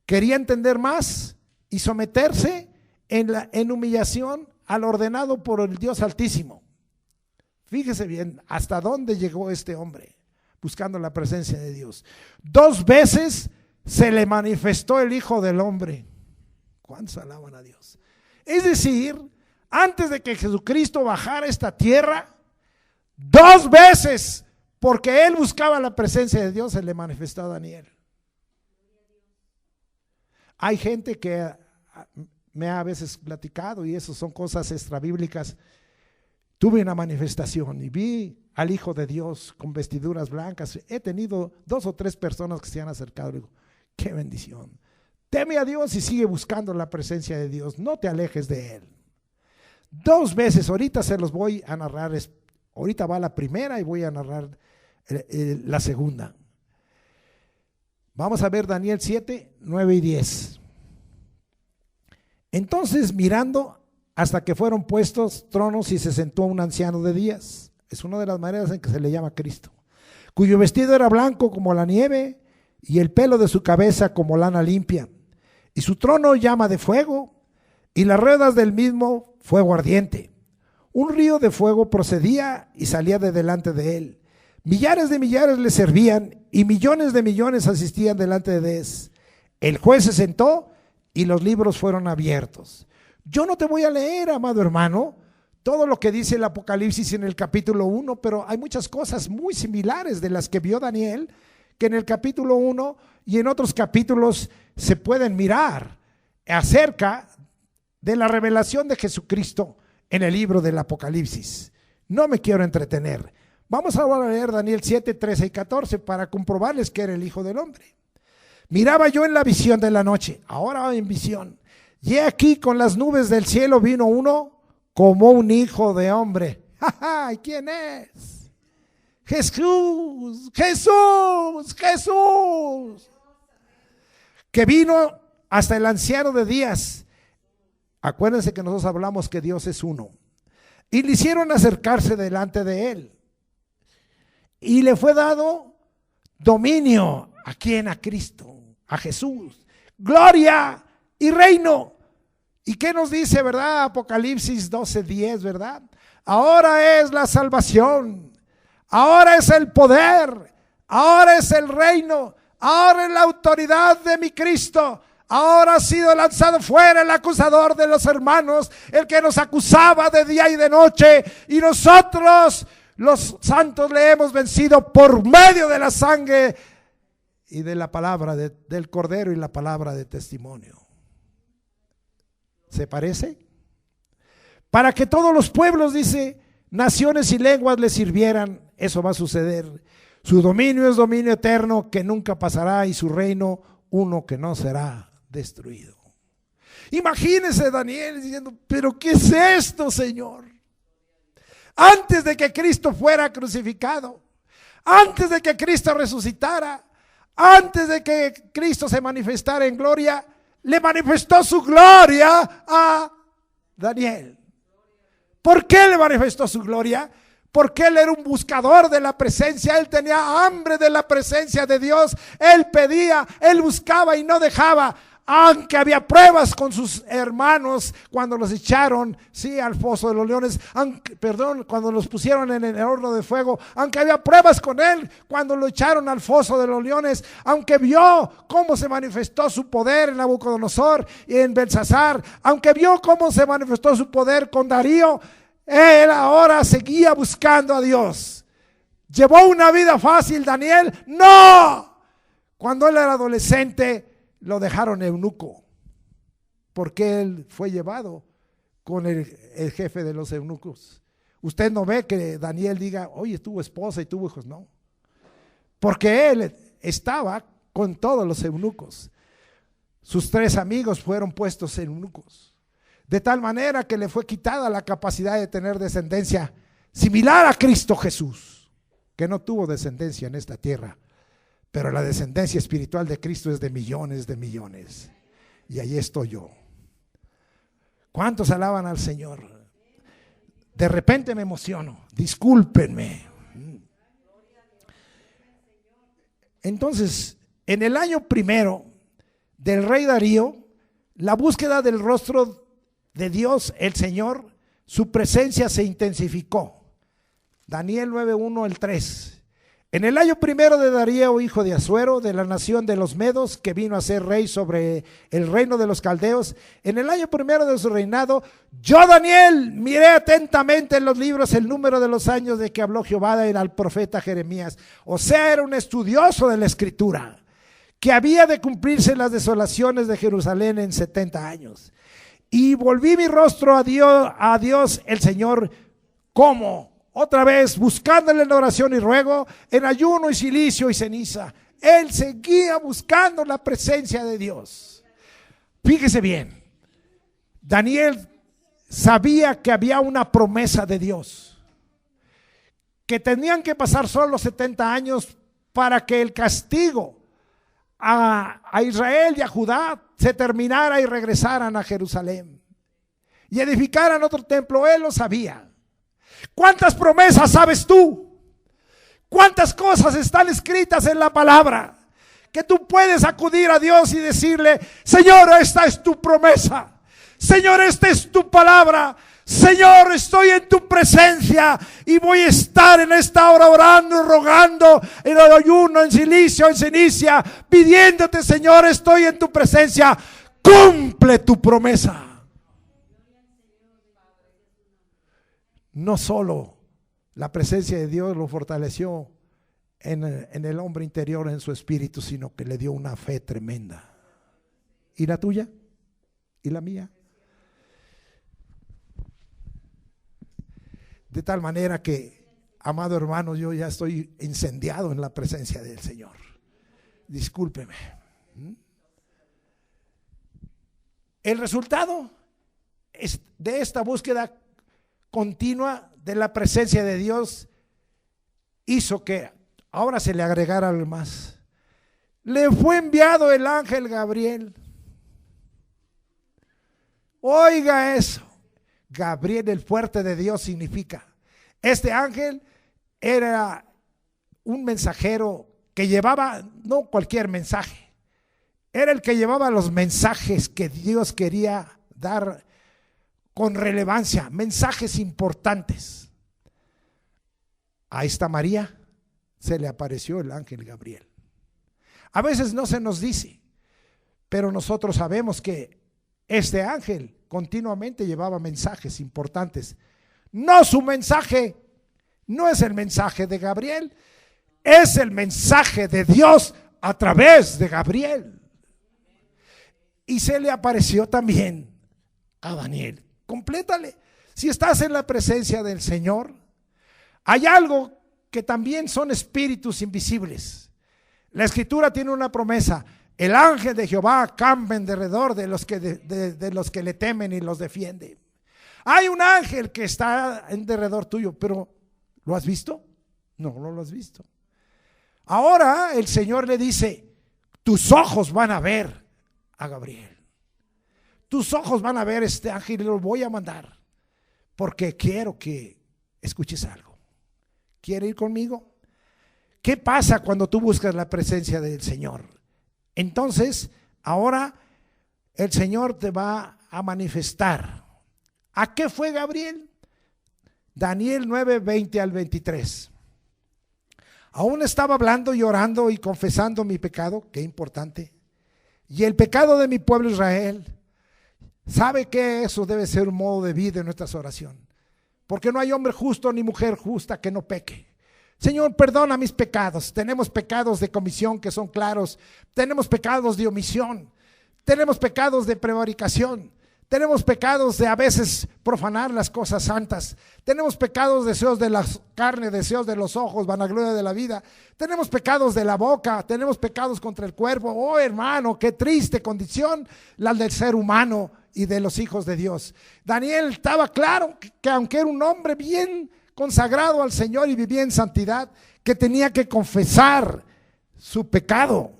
Quería entender más y someterse en humillación al ordenado por el Dios Altísimo. Fíjese bien hasta dónde llegó este hombre buscando la presencia de Dios. 2 veces se le manifestó el Hijo del Hombre. ¿Cuántos alaban a Dios? Es decir, antes de que Jesucristo bajara a esta tierra, 2 veces, porque él buscaba la presencia de Dios, se le manifestó a Daniel. Hay gente que me ha a veces platicado, y eso son cosas extrabíblicas. Tuve una manifestación y vi al Hijo de Dios con vestiduras blancas. He tenido 2 o 3 personas que se han acercado. Digo, qué bendición. Teme a Dios y sigue buscando la presencia de Dios. No te alejes de Él. 2 veces, ahorita se los voy a narrar. Ahorita va la primera y voy a narrar la segunda. Vamos a ver Daniel 7, 9 y 10. Entonces, mirando hasta que fueron puestos tronos y se sentó un anciano de días. Es una de las maneras en que se le llama Cristo, cuyo vestido era blanco como la nieve y el pelo de su cabeza como lana limpia. Y su trono llama de fuego y las ruedas del mismo fuego ardiente. Un río de fuego procedía y salía de delante de él. Millares de millares le servían y millones de millones asistían delante de él. El juez se sentó y los libros fueron abiertos. Yo no te voy a leer, amado hermano, todo lo que dice el Apocalipsis en el capítulo 1, pero hay muchas cosas muy similares de las que vio Daniel, que en el capítulo 1 y en otros capítulos se pueden mirar acerca de la revelación de Jesucristo en el libro del Apocalipsis. No me quiero entretener. Vamos ahora a leer Daniel 7, 13 y 14 para comprobarles que era el Hijo del Hombre. Miraba yo en la visión de la noche, ahora en visión, y he aquí con las nubes del cielo vino uno como un hijo de hombre. ¿Y quién es? Jesús, Jesús, Jesús, que vino hasta el anciano de días. Acuérdense que nosotros hablamos que Dios es uno. Y le hicieron acercarse delante de él. Y le fue dado dominio. ¿A quién? A Cristo, a Jesús. Gloria y reino. ¿Y qué nos dice, verdad? Apocalipsis 12:10, ¿verdad? Ahora es la salvación. Ahora es el poder. Ahora es el reino. Ahora es la autoridad de mi Cristo. Ahora ha sido lanzado fuera el acusador de los hermanos, el que nos acusaba de día y de noche. Y nosotros, los santos, le hemos vencido por medio de la sangre y de la palabra del Cordero y la palabra de testimonio. ¿Se parece? Para que todos los pueblos, dice, naciones y lenguas le sirvieran. Eso va a suceder. Su dominio es dominio eterno que nunca pasará, y su reino uno que no será destruido. Imagínese Daniel diciendo: pero ¿qué es esto, Señor? Antes de que Cristo fuera crucificado, antes de que Cristo resucitara, antes de que Cristo se manifestara en gloria, le manifestó su gloria a Daniel. ¿Por qué le manifestó su gloria? Porque él era un buscador de la presencia. Él tenía hambre de la presencia de Dios. Él pedía, él buscaba y no dejaba. Aunque había pruebas con sus hermanos cuando los echaron, sí, al foso de los leones, cuando los pusieron en el horno de fuego, aunque había pruebas con él cuando lo echaron al foso de los leones, aunque vio cómo se manifestó su poder en Nabucodonosor y en Belsasar, aunque vio cómo se manifestó su poder con Darío, él ahora seguía buscando a Dios. ¿Llevó una vida fácil Daniel? No. Cuando él era adolescente, lo dejaron eunuco, porque él fue llevado con el jefe de los eunucos. Usted no ve que Daniel diga: oye, tuvo esposa y tuvo hijos. No, porque él estaba con todos los eunucos. Sus 3 amigos fueron puestos eunucos, de tal manera que le fue quitada la capacidad de tener descendencia similar a Cristo Jesús, que no tuvo descendencia en esta tierra. Pero la descendencia espiritual de Cristo es de millones de millones. Y ahí estoy yo. ¿Cuántos alaban al Señor? De repente me emociono. Discúlpenme. Entonces, en el año primero del rey Darío, la búsqueda del rostro de Dios, el Señor, su presencia se intensificó. Daniel 9:1 al 3. En el año primero de Darío, hijo de Asuero, de la nación de los Medos, que vino a ser rey sobre el reino de los caldeos, en el año primero de su reinado, yo, Daniel, miré atentamente en los libros el número de los años de que habló Jehová al profeta Jeremías. O sea, era un estudioso de la escritura, que había de cumplirse las desolaciones de Jerusalén en 70 años. Y volví mi rostro a Dios el Señor, como otra vez, buscándole en oración y ruego, en ayuno y cilicio y ceniza. Él seguía buscando la presencia de Dios. Fíjese bien, Daniel sabía que había una promesa de Dios, que tenían que pasar solo 70 años para que el castigo a Israel y a Judá se terminara y regresaran a Jerusalén y edificaran otro templo. Él lo sabía. ¿Cuántas promesas sabes tú? ¿Cuántas cosas están escritas en la palabra que tú puedes acudir a Dios y decirle: Señor, esta es tu promesa? Señor, esta es tu palabra. Señor, estoy en tu presencia y voy a estar en esta hora orando, rogando, en el ayuno, en silicio, en cenicia, pidiéndote, Señor, estoy en tu presencia. Cumple tu promesa. No solo la presencia de Dios lo fortaleció en el hombre interior, en su espíritu, sino que le dio una fe tremenda. ¿Y la tuya? ¿Y la mía? De tal manera que, amado hermano, yo ya estoy incendiado en la presencia del Señor. Discúlpeme. El resultado de esta búsqueda continua de la presencia de Dios hizo que ahora se le agregara algo más. Le fue enviado el ángel Gabriel. Oiga eso. Gabriel, el fuerte de Dios, significa. Este ángel era un mensajero que llevaba, no cualquier mensaje, era el que llevaba los mensajes que Dios quería dar con relevancia, mensajes importantes. A esta María se le apareció el ángel Gabriel. A veces no se nos dice, pero nosotros sabemos que este ángel continuamente llevaba mensajes importantes. No, su mensaje no es el mensaje de Gabriel, es el mensaje de Dios a través de Gabriel. Y se le apareció también a Daniel. Complétale. Si estás en la presencia del Señor, hay algo que también son espíritus invisibles. La Escritura tiene una promesa: el ángel de Jehová acampa en derredor de los que le temen y los defiende. Hay un ángel que está en derredor tuyo, pero ¿lo has visto? No, no lo has visto. Ahora el Señor le dice: tus ojos van a ver a Gabriel. Tus ojos van a ver este ángel y lo voy a mandar porque quiero que escuches algo. ¿Quiere ir conmigo? ¿Qué pasa cuando tú buscas la presencia del Señor? Entonces, ahora el Señor te va a manifestar. ¿A qué fue Gabriel? Daniel 9, 20 al 23. Aún estaba hablando y orando y confesando mi pecado, qué importante, y el pecado de mi pueblo Israel. ¿Sabe que eso debe ser un modo de vida en nuestras oraciones? Porque no hay hombre justo ni mujer justa que no peque. Señor, perdona mis pecados. Tenemos pecados de comisión que son claros. Tenemos pecados de omisión. Tenemos pecados de prevaricación. Tenemos pecados de a veces profanar las cosas santas. Tenemos pecados, deseos de la carne, deseos de los ojos, vanagloria de la vida. Tenemos pecados de la boca. Tenemos pecados contra el cuerpo. Oh, hermano, qué triste condición la del ser humano y de los hijos de Dios. Daniel estaba claro que aunque era un hombre bien consagrado al Señor y vivía en santidad, que tenía que confesar su pecado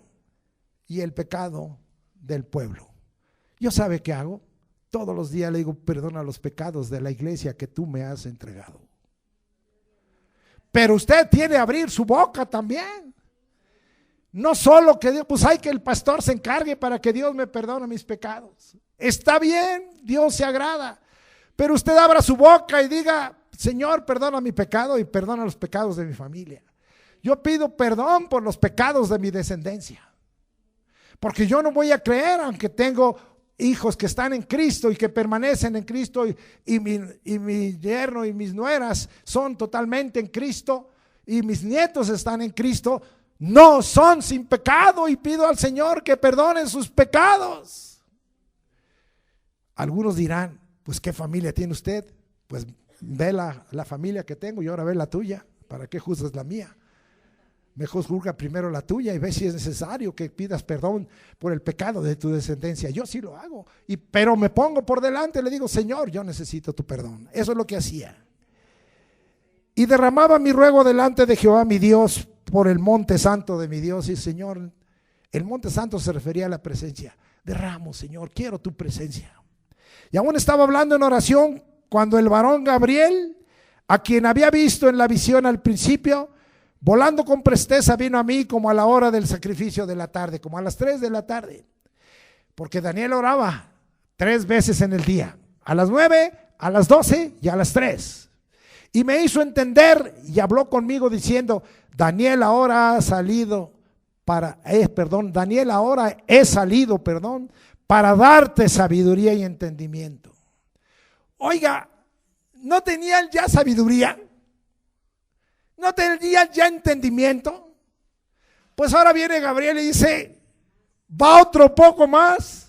y el pecado del pueblo. Yo, ¿sabe qué hago? Todos los días le digo: perdona los pecados de la iglesia que tú me has entregado. Pero usted tiene que abrir su boca también. No solo que Dios, pues hay que el pastor se encargue para que Dios me perdone mis pecados. Está bien, Dios se agrada, pero usted abra su boca y diga: Señor, perdona mi pecado y perdona los pecados de mi familia. Yo pido perdón por los pecados de mi descendencia, porque yo no voy a creer, aunque tengo hijos que están en Cristo y que permanecen en Cristo, y mi yerno y mis nueras son totalmente en Cristo y mis nietos están en Cristo, no son sin pecado, y pido al Señor que perdone sus pecados. Algunos dirán: pues ¿qué familia tiene usted? Pues ve la familia que tengo y ahora ve la tuya. ¿Para qué juzgas la mía? Mejor juzga primero la tuya y ve si es necesario que pidas perdón por el pecado de tu descendencia. Yo sí lo hago, pero me pongo por delante y le digo: Señor, yo necesito tu perdón. Eso es lo que hacía. Y derramaba mi ruego delante de Jehová mi Dios por el monte santo de mi Dios. Y Señor, el monte santo se refería a la presencia. Derramo, Señor, quiero tu presencia. Y aún estaba hablando en oración cuando el varón Gabriel, a quien había visto en la visión al principio, volando con presteza vino a mí como a la hora del sacrificio de la tarde, como a las 3 de la tarde. Porque Daniel oraba 3 veces en el día, a las 9, a las 12 y a las 3. Y me hizo entender y habló conmigo diciendo, Daniel, ahora he salido para darte sabiduría y entendimiento. Oiga, ¿no tenían ya sabiduría? ¿No tenían ya entendimiento? Pues ahora viene Gabriel y dice, va otro poco más.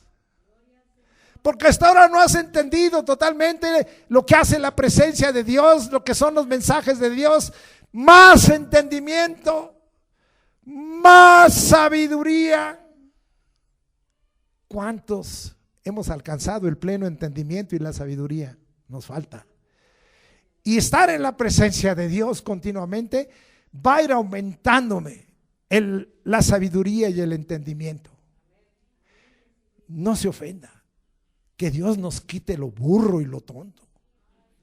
Porque hasta ahora no has entendido totalmente lo que hace la presencia de Dios, lo que son los mensajes de Dios. Más entendimiento, más sabiduría. ¿Cuántos hemos alcanzado el pleno entendimiento y la sabiduría? Nos falta. Y estar en la presencia de Dios continuamente va a ir aumentándome la sabiduría y el entendimiento. No se ofenda que Dios nos quite lo burro y lo tonto.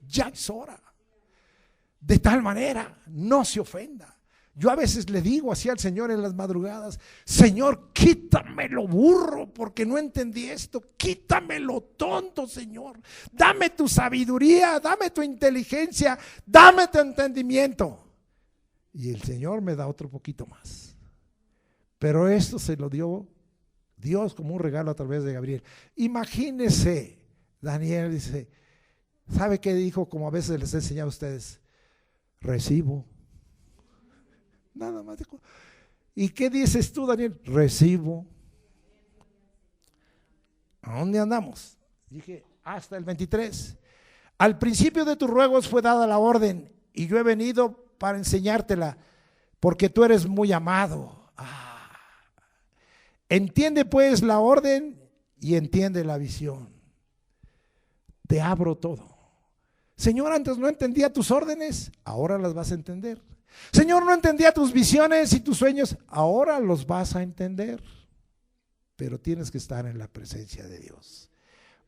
Ya es hora. De tal manera, no se ofenda. Yo a veces le digo así al Señor en las madrugadas, Señor, quítame lo burro porque no entendí esto, quítame lo tonto, Señor. Dame tu sabiduría, dame tu inteligencia, dame tu entendimiento. Y el Señor me da otro poquito más. Pero esto se lo dio Dios como un regalo a través de Gabriel. Imagínese, Daniel dice, ¿sabe qué dijo? Como a veces les he enseñado a ustedes, recibo. Nada más dijo. ¿Y qué dices tú, Daniel? Recibo. ¿A dónde andamos? Dije, hasta el 23. Al principio de tus ruegos fue dada la orden y yo he venido para enseñártela porque tú eres muy amado. Entiende pues la orden y entiende la visión. Te abro todo. Señor, antes no entendía tus órdenes, ahora las vas a entender. Señor, no entendía tus visiones y tus sueños, ahora los vas a entender. Pero tienes que estar en la presencia de Dios.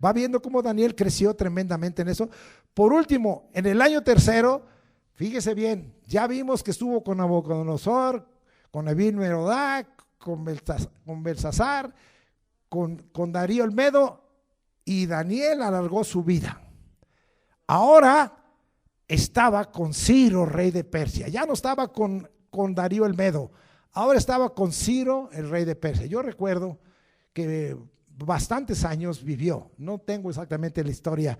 Va viendo cómo Daniel creció tremendamente en eso. Por último, en el año 3, fíjese bien, ya vimos que estuvo con Nabucodonosor, con Evil-Merodach, con Belsasar, con Darío el Medo, y Daniel alargó su vida. Ahora estaba con Ciro, rey de Persia. Ya no estaba con Darío el Medo, ahora estaba con Ciro, el rey de Persia. Yo recuerdo que bastantes años vivió, no tengo exactamente la historia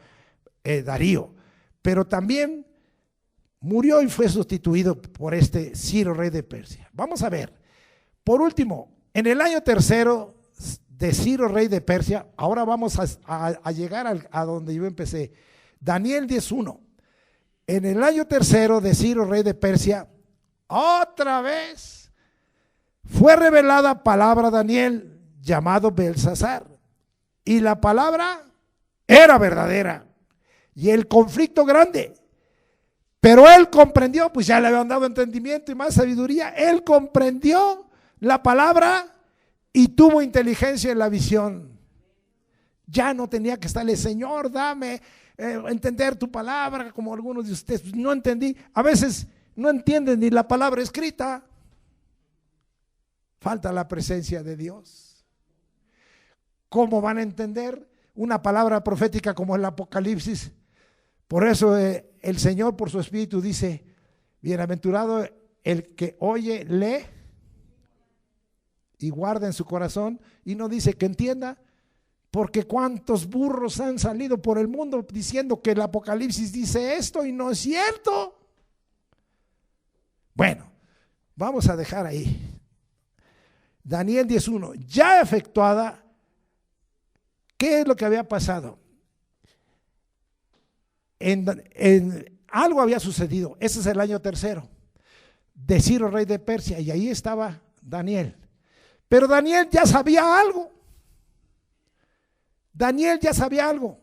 Darío, pero también murió y fue sustituido por este Ciro, rey de Persia. Vamos a ver, por último, en el año 3 de Ciro, rey de Persia, ahora vamos a llegar a donde yo empecé. Daniel 10:1. En el año 3 de Ciro, rey de Persia, otra vez fue revelada palabra a Daniel, llamado Belsasar, y la palabra era verdadera y el conflicto grande, pero él comprendió, pues ya le habían dado entendimiento y más sabiduría, él comprendió la palabra y tuvo inteligencia en la visión. Ya no tenía que estarle, Señor, dame entender tu palabra, como algunos de ustedes, no entendí. A veces no entienden ni la palabra escrita. Falta la presencia de Dios. ¿Cómo van a entender una palabra profética como el Apocalipsis? Por eso el Señor por su Espíritu dice, bienaventurado el que oye, lee y guarda en su corazón, y no dice que entienda, porque cuántos burros han salido por el mundo diciendo que el Apocalipsis dice esto y no es cierto. Bueno, vamos a dejar ahí. Daniel 10:1, ya efectuada, ¿qué es lo que había pasado? Algo había sucedido. Ese es el año 3 de Ciro, rey de Persia, y ahí estaba Daniel. Pero Daniel ya sabía algo. Daniel ya sabía algo,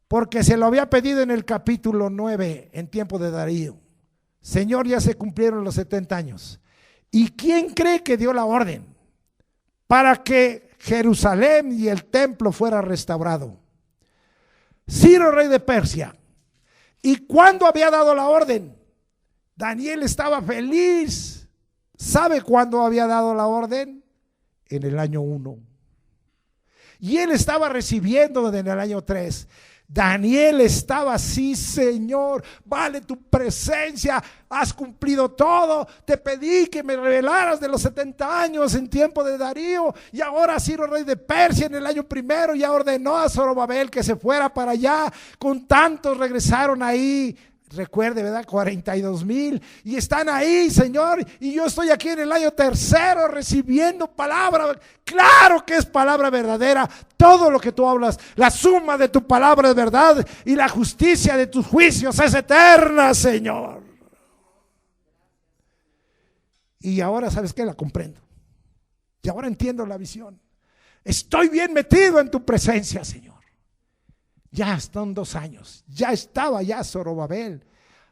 porque se lo había pedido en el capítulo 9, en tiempo de Darío. Señor, ya se cumplieron los 70 años. ¿Y quién cree que dio la orden para que Jerusalén y el templo fuera restaurado? Ciro, rey de Persia. ¿Y cuándo había dado la orden? Daniel estaba feliz. ¿Sabe cuándo había dado la orden? En el año 1. Y él estaba recibiendo desde el año 3. Daniel estaba así: Señor, vale tu presencia, has cumplido todo, te pedí que me revelaras de los 70 años en tiempo de Darío, y ahora Ciro rey de Persia en el año primero ya ordenó a Zorobabel que se fuera para allá. Con tantos regresaron ahí, recuerde, ¿verdad? 42,000, y están ahí, Señor, y yo estoy aquí en el año tercero recibiendo palabra. Claro que es palabra verdadera. Todo lo que tú hablas, la suma de tu palabra es verdad, y la justicia de tus juicios es eterna, Señor. Y ahora, ¿sabes qué? La comprendo. Y ahora entiendo la visión. Estoy bien metido en tu presencia, Señor. Ya están 2 años, ya estaba ya Zorobabel,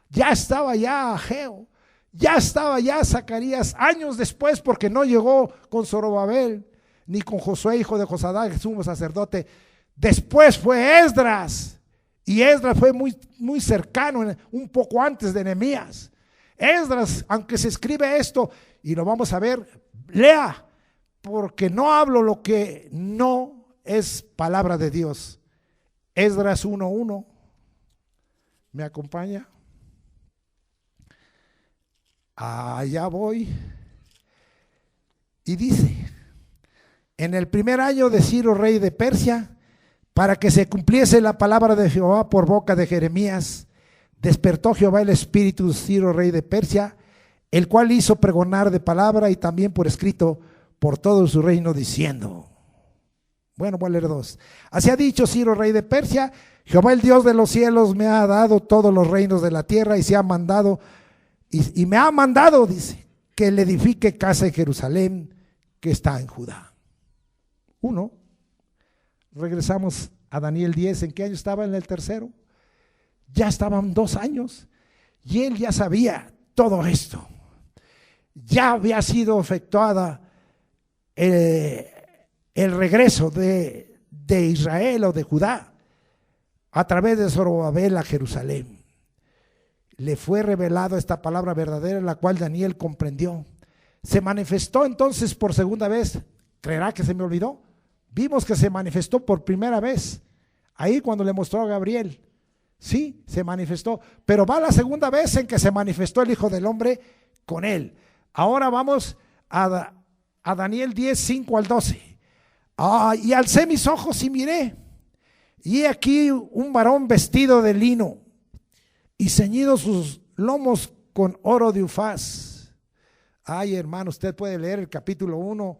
ya estaba ya Ageo, ya estaba ya Zacarías, años después, porque no llegó con Zorobabel ni con Josué, hijo de Josadá, el sumo sacerdote. Después fue Esdras, y Esdras fue muy cercano, un poco antes de Nehemías. Esdras, aunque se escribe esto, y lo vamos a ver, lea, porque no hablo lo que no es palabra de Dios. Esdras 1:1, ¿me acompaña? Allá voy. Y dice: en el primer año de Ciro rey de Persia, para que se cumpliese la palabra de Jehová por boca de Jeremías, despertó Jehová el espíritu de Ciro rey de Persia, el cual hizo pregonar de palabra y también por escrito por todo su reino, diciendo. Bueno, voy a leer 2. Así ha dicho Ciro rey de Persia: Jehová el Dios de los cielos me ha dado todos los reinos de la tierra, y se ha mandado, y me ha mandado, dice, que le edifique casa en Jerusalén, que está en Judá. 1. Regresamos a Daniel 10. ¿En qué año estaba? En el tercero. Ya estaban 2 años, y él ya sabía todo esto. Ya había sido efectuada el regreso de Israel o de Judá a través de Zorobabel a Jerusalén. Le fue revelado esta palabra verdadera, la cual Daniel comprendió. Se manifestó entonces por segunda vez. ¿Creerá que se me olvidó? Vimos que se manifestó por primera vez ahí cuando le mostró a Gabriel. Sí, se manifestó, pero va la segunda vez en que se manifestó el Hijo del Hombre con él. Ahora vamos a Daniel 10, 5 al 12. Y alcé mis ojos y miré, y he aquí un varón vestido de lino y ceñido sus lomos con oro de Ufaz. Ay, hermano, usted puede leer el capítulo 1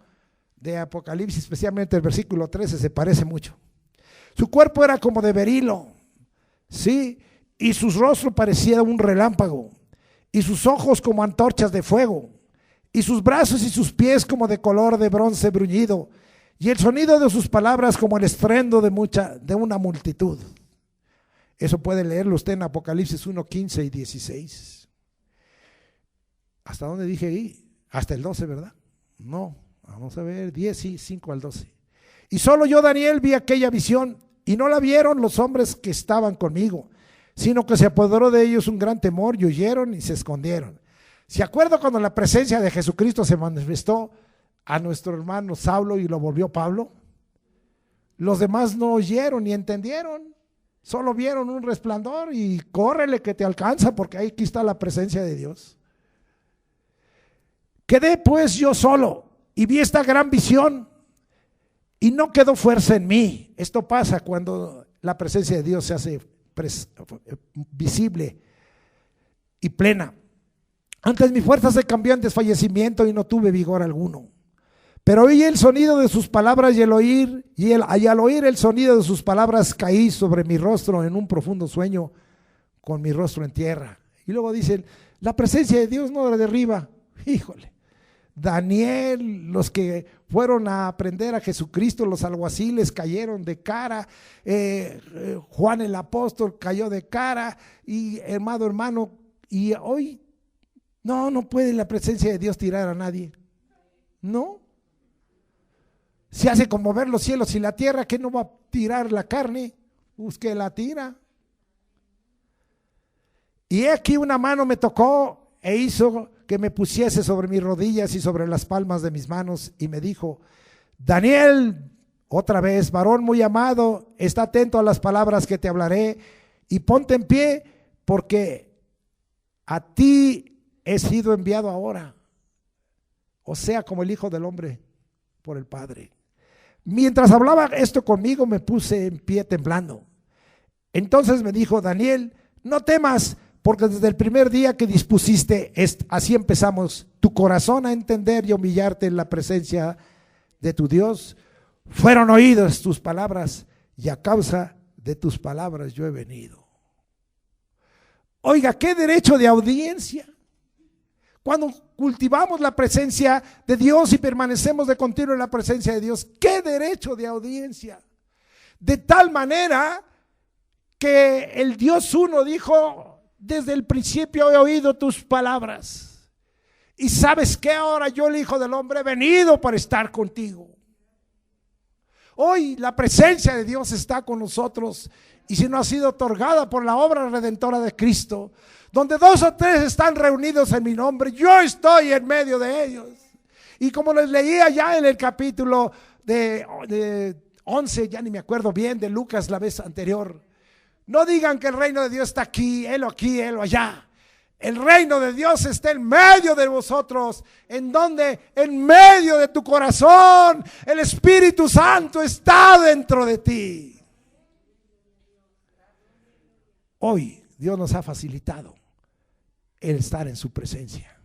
de Apocalipsis, especialmente el versículo 13, se parece mucho. Su cuerpo era como de berilo, sí, y su rostro parecía un relámpago, y sus ojos como antorchas de fuego, y sus brazos y sus pies como de color de bronce bruñido, y el sonido de sus palabras como el estruendo de una multitud. Eso puede leerlo usted en Apocalipsis 1, 15 y 16. ¿Hasta dónde dije ahí? Hasta el 12, ¿verdad? No, vamos a ver, 10 y 5 al 12. Y solo yo, Daniel, vi aquella visión, y no la vieron los hombres que estaban conmigo, sino que se apoderó de ellos un gran temor, y huyeron y se escondieron. ¿Se acuerda cuando la presencia de Jesucristo se manifestó a nuestro hermano Saulo y lo volvió Pablo? Los demás no oyeron ni entendieron, solo vieron un resplandor y córrele que te alcanza, porque aquí está la presencia de Dios. Quedé pues yo solo y vi esta gran visión, y no quedó fuerza en mí. Esto pasa cuando la presencia de Dios se hace visible y plena. Antes mi fuerza se cambió en desfallecimiento y no tuve vigor alguno. Pero oí el sonido de sus palabras, y al oír el sonido de sus palabras caí sobre mi rostro en un profundo sueño, con mi rostro en tierra. Y luego dicen, la presencia de Dios no la derriba. Híjole, Daniel, los que fueron a aprender a Jesucristo, los alguaciles cayeron de cara, Juan el apóstol cayó de cara, y hermano, y hoy no puede la presencia de Dios tirar a nadie. No. Se hace conmover los cielos y la tierra, que no va a tirar la carne, pues que la tira. Y he aquí una mano me tocó e hizo que me pusiese sobre mis rodillas y sobre las palmas de mis manos, y me dijo, Daniel, Otra vez, varón muy amado, está atento a las palabras que te hablaré y ponte en pie, porque a ti he sido enviado ahora, o sea, como el Hijo del Hombre por el Padre. Mientras hablaba esto conmigo, me puse en pie temblando. Entonces me dijo: Daniel, no temas, porque desde el primer día que dispusiste, así empezamos, tu corazón a entender y humillarte en la presencia de tu Dios, fueron oídas tus palabras, y a causa de tus palabras yo he venido. Oiga, qué derecho de audiencia. Cuando cultivamos la presencia de Dios y permanecemos de continuo en la presencia de Dios, qué derecho de audiencia. De tal manera que el Dios uno dijo: desde el principio he oído tus palabras. Y sabes que ahora yo, el Hijo del Hombre, he venido para estar contigo. Hoy la presencia de Dios está con nosotros, y si no ha sido otorgada por la obra redentora de Cristo, donde 2 o 3 están reunidos en mi nombre, yo estoy en medio de ellos. Y como les leía ya en el capítulo de 11, ya ni me acuerdo bien, de Lucas la vez anterior, no digan que el reino de Dios está aquí, él o allá. El reino de Dios está en medio de vosotros. ¿En donde? En medio de tu corazón. El Espíritu Santo está dentro de ti. Hoy Dios nos ha facilitado el estar en su presencia.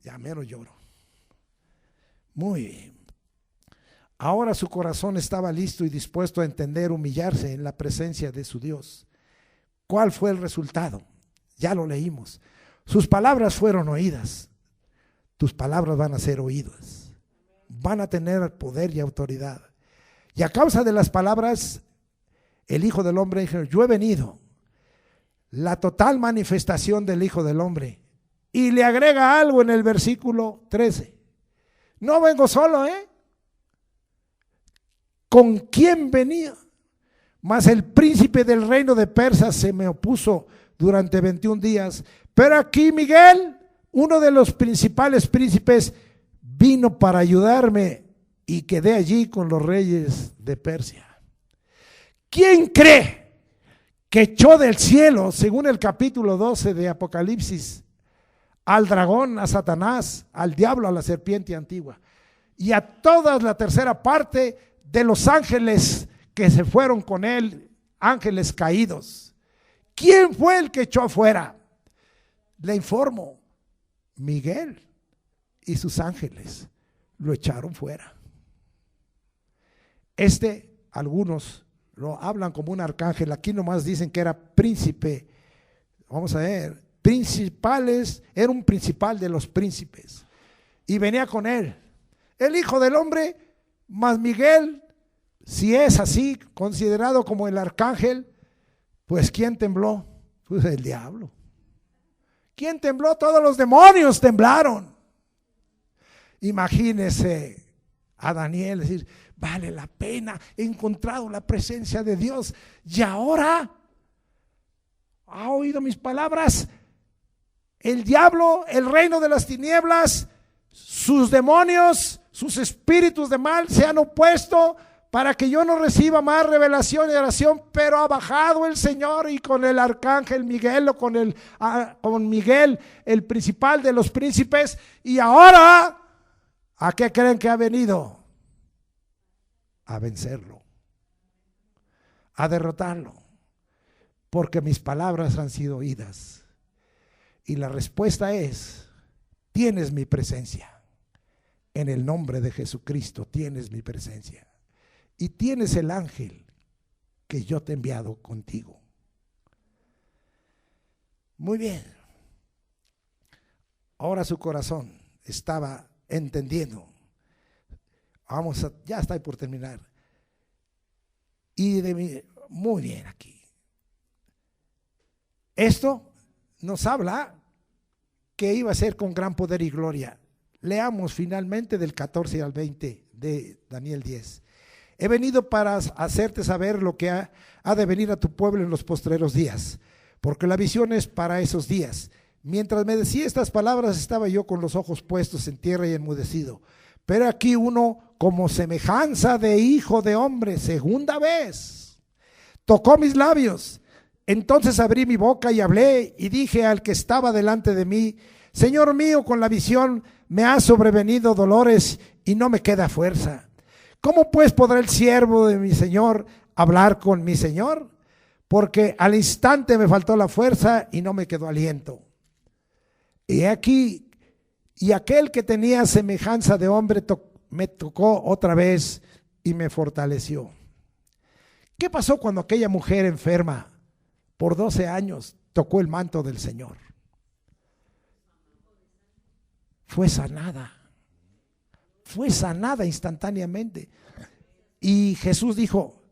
Ya mero lloro. Muy bien. Ahora su corazón estaba listo y dispuesto a entender, humillarse en la presencia de su Dios. ¿Cuál fue el resultado? Ya lo leímos. Sus palabras fueron oídas. Tus palabras van a ser oídas. Van a tener poder y autoridad. Y a causa de las palabras, el Hijo del Hombre dijo: yo he venido. La total manifestación del Hijo del Hombre. Y le agrega algo en el versículo 13. No vengo solo, ¿con quién venía? Mas el príncipe del reino de Persia se me opuso durante 21 días. Pero aquí Miguel, uno de los principales príncipes, vino para ayudarme y quedé allí con los reyes de Persia. ¿Quién cree que echó del cielo, según el capítulo 12 de Apocalipsis, al dragón, a Satanás, al diablo, a la serpiente antigua, y a toda la tercera parte de los ángeles que se fueron con él, ángeles caídos? ¿Quién fue el que echó afuera? Le informo: Miguel y sus ángeles lo echaron fuera. Algunos lo hablan como un arcángel, aquí nomás dicen que era príncipe. Vamos a ver, principales, era un principal de los príncipes, y venía con él el Hijo del Hombre, más Miguel. Si es así, considerado como el arcángel, pues ¿quién tembló? Pues el diablo. ¿Quién tembló? Todos los demonios temblaron. Imagínese a Daniel decir: vale la pena, he encontrado la presencia de Dios, y ahora ha oído mis palabras. El diablo, el reino de las tinieblas, sus demonios, sus espíritus de mal se han opuesto para que yo no reciba más revelación y oración, pero ha bajado el Señor, y con el arcángel Miguel, o con Miguel, el principal de los príncipes. Y ahora, ¿a qué creen que ha venido? A vencerlo, a derrotarlo, porque mis palabras han sido oídas. Y la respuesta es: tienes mi presencia. En el nombre de Jesucristo tienes mi presencia. Y tienes el ángel que yo te he enviado contigo. Muy bien. Ahora su corazón estaba entendiendo. Ya está por terminar. Muy bien aquí. Esto nos habla que iba a ser con gran poder y gloria. Leamos finalmente del 14 al 20 de Daniel 10. He venido para hacerte saber lo que ha de venir a tu pueblo en los postreros días, porque la visión es para esos días. Mientras me decía estas palabras, estaba yo con los ojos puestos en tierra y enmudecido. Pero aquí uno como semejanza de hijo de hombre, segunda vez. Tocó mis labios. Entonces abrí mi boca y hablé y dije al que estaba delante de mí: Señor mío, con la visión me ha sobrevenido dolores y no me queda fuerza. ¿Cómo pues podrá el siervo de mi Señor hablar con mi Señor? Porque al instante me faltó la fuerza y no me quedó aliento. Y aquí, y aquel que tenía semejanza de hombre me tocó otra vez y me fortaleció. ¿Qué pasó cuando aquella mujer enferma por 12 años tocó el manto del Señor? Fue sanada instantáneamente. Y Jesús dijo: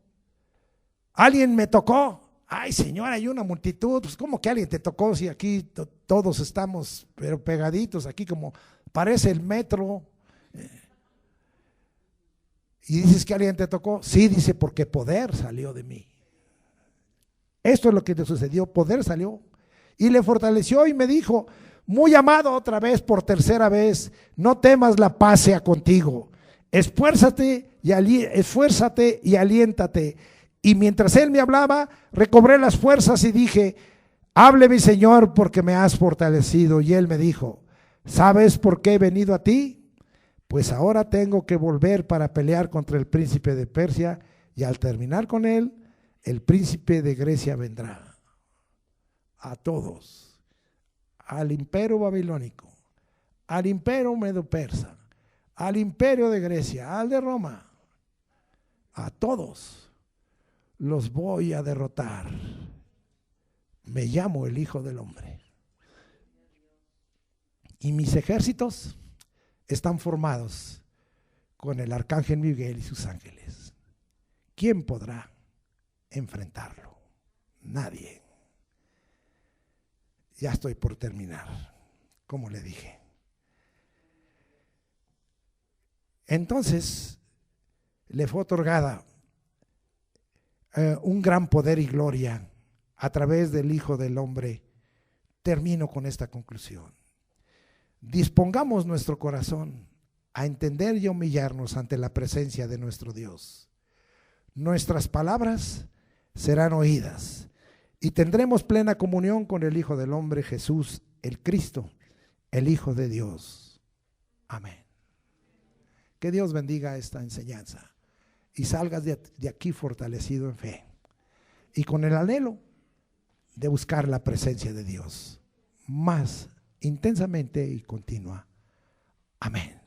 ¿alguien me tocó? Ay, Señor, hay una multitud. Pues ¿cómo que alguien te tocó si aquí todos estamos pero pegaditos aquí como parece el metro? Y dices que alguien te tocó. Sí, dice, porque poder salió de mí. Esto es lo que te sucedió, poder salió. Y le fortaleció y me dijo: muy amado, otra vez, por tercera vez, no temas, la paz sea contigo. Esfuérzate y aliéntate. Y mientras él me hablaba, recobré las fuerzas y dije: hable mi Señor, porque me has fortalecido. Y él me dijo: ¿sabes por qué he venido a ti? Pues ahora tengo que volver para pelear contra el príncipe de Persia, y al terminar con él, el príncipe de Grecia vendrá. A todos, al imperio babilónico, al imperio medo-persa, al imperio de Grecia, al de Roma, a todos los voy a derrotar. Me llamo el Hijo del Hombre. Y mis ejércitos están formados con el arcángel Miguel y sus ángeles. ¿Quién podrá enfrentarlo? Nadie. Ya estoy por terminar, como le dije. Entonces le fue otorgada un gran poder y gloria a través del Hijo del Hombre. Termino con esta conclusión. Dispongamos nuestro corazón a entender y humillarnos ante la presencia de nuestro Dios. Nuestras palabras serán oídas y tendremos plena comunión con el Hijo del Hombre, Jesús, el Cristo, el Hijo de Dios. Amén. Que Dios bendiga esta enseñanza y salgas de aquí fortalecido en fe y con el anhelo de buscar la presencia de Dios más intensamente y continua. Amén.